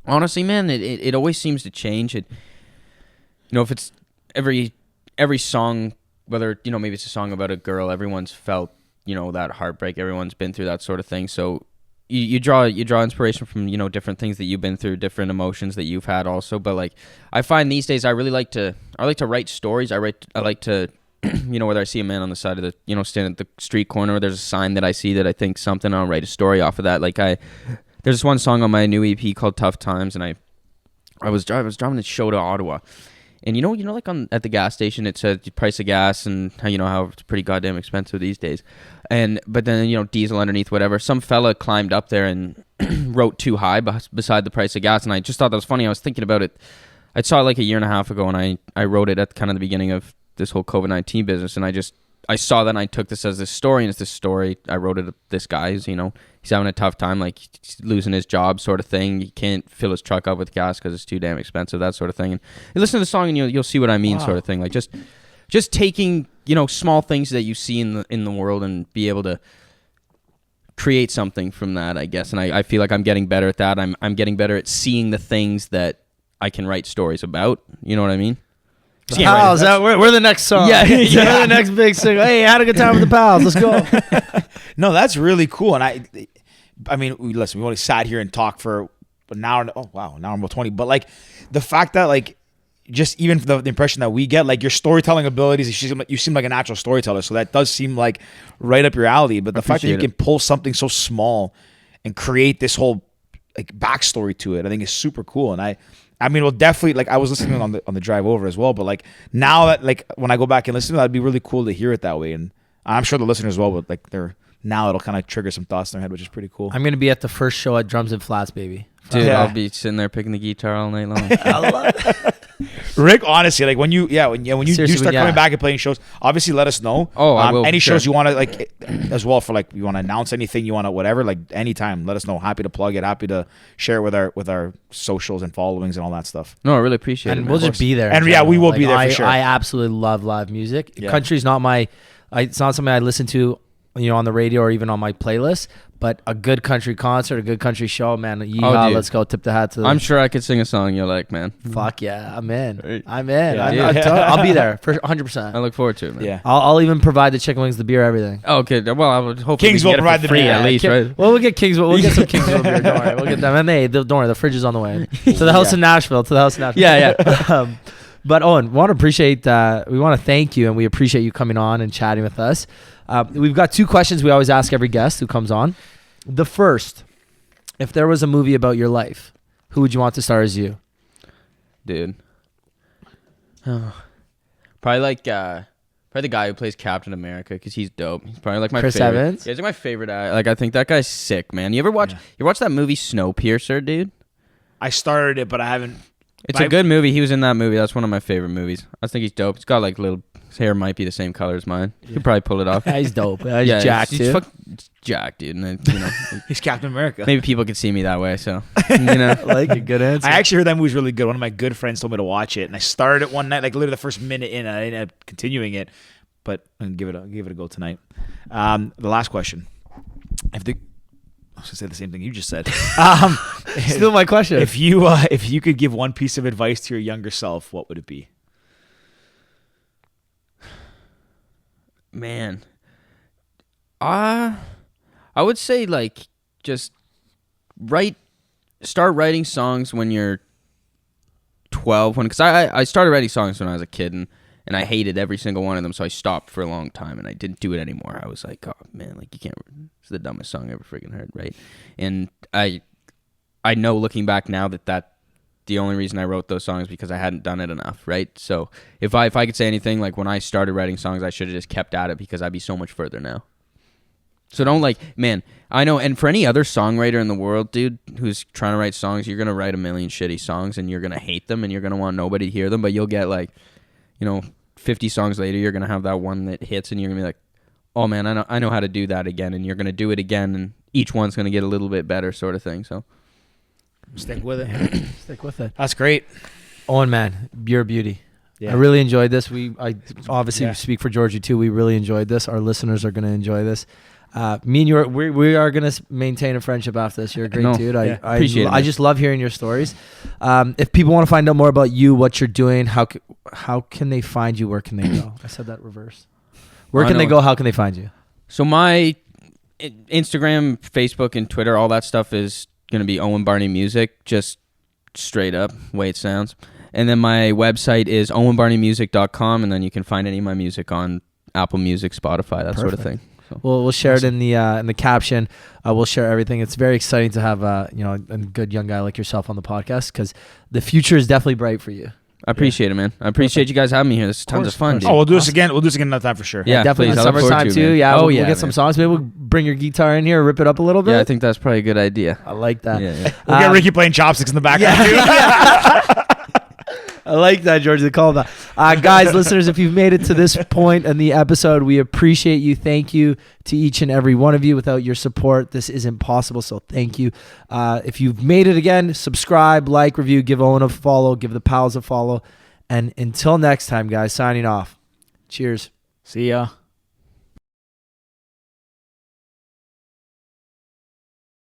honestly, man, it always seems to change. If it's every song, whether maybe it's a song about a girl, everyone's felt that heartbreak, everyone's been through that sort of thing. So you draw inspiration from, you know, different things that you've been through, different emotions that you've had also. But like, I find these days I like to write stories. I like to you know, whether I see a man on the side of the, you know, standing at the street corner, or there's a sign that I see that I think something, I'll write a story off of that. Like there's this one song on my new EP called Tough Times, and I was driving the show to Ottawa. And you know, like at the gas station, it said the price of gas and how, you know, how it's pretty goddamn expensive these days. But then, you know, diesel underneath, whatever. Some fella climbed up there and wrote too high beside the price of gas. And I just thought that was funny. I was thinking about it. I saw it like a year and a half ago, and I wrote it at kind of the beginning of this whole COVID-19 business. And I saw that, and I took this as this story, and it's this story. I wrote it. This guy's, you know, he's having a tough time, like he's losing his job, sort of thing. He can't fill his truck up with gas because it's too damn expensive, that sort of thing. And you listen to the song, and you'll see what I mean, sort of thing. Like just taking, you know, small things that you see in the world and be able to create something from that, I guess. And I feel like I'm getting better at that. I'm getting better at seeing the things that I can write stories about. You know what I mean? The Pals, we're the next song. Yeah. We're the next big single. Hey, had a good time with the Pals. Let's go. No, that's really cool. And I mean, listen, we only sat here and talked for an hour. Oh, wow, an hour and 20. But like the fact that like just even the impression that we get, like your storytelling abilities, you seem like a natural storyteller. So that does seem like right up your alley. But the fact that you can pull something so small and create this whole like backstory to it, I think is super cool. And I mean, well, definitely, like, I was listening on the drive over as well, but, like, now that, like, when I go back and listen to it, it'd be really cool to hear it that way, and I'm sure the listeners as well, but, like, now it'll kind of trigger some thoughts in their head, which is pretty cool. I'm going to be at the first show at Drums and Flats, baby. Dude, I'll be sitting there picking the guitar all night long. I love it. Rick, honestly, like when you do start coming back and playing shows, obviously let us know. Oh, I will. Any shows you want to like, as well, for like you want to announce anything, you want to whatever, like anytime, let us know. Happy to plug it. Happy to share it with our socials and followings and all that stuff. No, I really appreciate it. And we'll just be there. And yeah, we will be there for sure. I absolutely love live music. Yeah. Country's not it's not something I listen to, you know, on the radio or even on my playlist. But a good country concert, a good country show, man. Yeehaw, let's go. Tip the hat to them. I'm sure I could sing a song you like, man. Fuck yeah, I'm in. Right. I'm in. Yeah. I'll be there for 100%. I look forward to it, man. Yeah. I'll even provide the chicken wings, the beer, everything. Oh, okay. Well, I would hopefully Kings we will can get it provide for the free beer. at least, right? Well, we'll get Kingsville. We'll get some Kingsville beer. Don't worry. We'll get them. And don't worry. The fridge is on the way to the house in Nashville. Yeah. But Owen, we want to thank you, and we appreciate you coming on and chatting with us. We've got 2 questions we always ask every guest who comes on. The first, if there was a movie about your life, who would you want to star as you? Dude. Probably the guy who plays Captain America, because he's dope. He's probably like my Chris favorite. Evans? Yeah, he's like my favorite. Like, I think that guy's sick, man. You ever watch that movie Snowpiercer, dude? I started it, but I haven't. It's a good movie. He was in that movie. That's one of my favorite movies. I think he's dope. He's got like his hair might be the same color as mine. You could probably pull it off. Yeah, he's dope. He's jacked he's too. Jacked, dude. And, you know, He's Captain America. maybe people could see me that way. So, you know, Like a good answer. I actually heard that movie's really good. One of my good friends told me to watch it, and I started it one night, like literally the first minute in, and I ended up continuing it. But I'm gonna give it a go tonight. The last question: I was gonna say the same thing you just said. Still my question. If you could give one piece of advice to your younger self, what would it be? man, I would say like just start writing songs when you're 12. Because I started writing songs when I was a kid, and I hated every single one of them, so I stopped for a long time, and I didn't do it anymore. I was like, oh man, like you can't. It's the dumbest song I ever freaking heard, right? And I know looking back now that the only reason I wrote those songs because I hadn't done it enough, right? So if I could say anything, like when I started writing songs, I should have just kept at it because I'd be so much further now. So don't man, I know, and for any other songwriter in the world, dude, who's trying to write songs, you're going to write a million shitty songs and you're going to hate them and you're going to want nobody to hear them, but you'll get 50 songs later, you're going to have that one that hits and you're going to be like, oh man, I know how to do that again, and you're going to do it again, and each one's going to get a little bit better sort of thing, so. Stick with it. Stick with it. That's great. Owen, man, you're a beauty. Yeah. I really enjoyed this. I obviously speak for Georgie too. We really enjoyed this. Our listeners are going to enjoy this. Me and you we are going to maintain a friendship after this. You're a great dude. I appreciate it. I just love hearing your stories. If people want to find out more about you, what you're doing, how can they find you? Where can they go? I said that reversed. Where can they go? How can they find you? So my Instagram, Facebook, and Twitter, all that stuff is going to be Owen Barney Music, just straight up, way it sounds. And then my website is owenbarneymusic.com, and then you can find any of my music on Apple Music, Spotify, that sort of thing. So. We'll share it in the caption. We'll share everything. It's very exciting to have a good young guy like yourself on the podcast, because the future is definitely bright for you. I appreciate it, man. I appreciate you guys having me here. This is tons of fun, dude. Oh, we'll do this again. We'll do this again another time for sure. Yeah, definitely. please. I look forward Summertime to it, too. man. Yeah. Oh, we'll yeah, get some man. songs. Maybe we'll bring your guitar in here, rip it up a little bit. Yeah, I think that's probably a good idea. I like that. Yeah. We'll get Ricky playing chopsticks in the background too. I like that, George. The call that. Guys, listeners, if you've made it to this point in the episode, we appreciate you. Thank you to each and every one of you. Without your support, this isn't possible. So thank you. If you've made it again, subscribe, like, review, give Owen a follow, give the pals a follow. And until next time, guys, signing off. Cheers. See ya.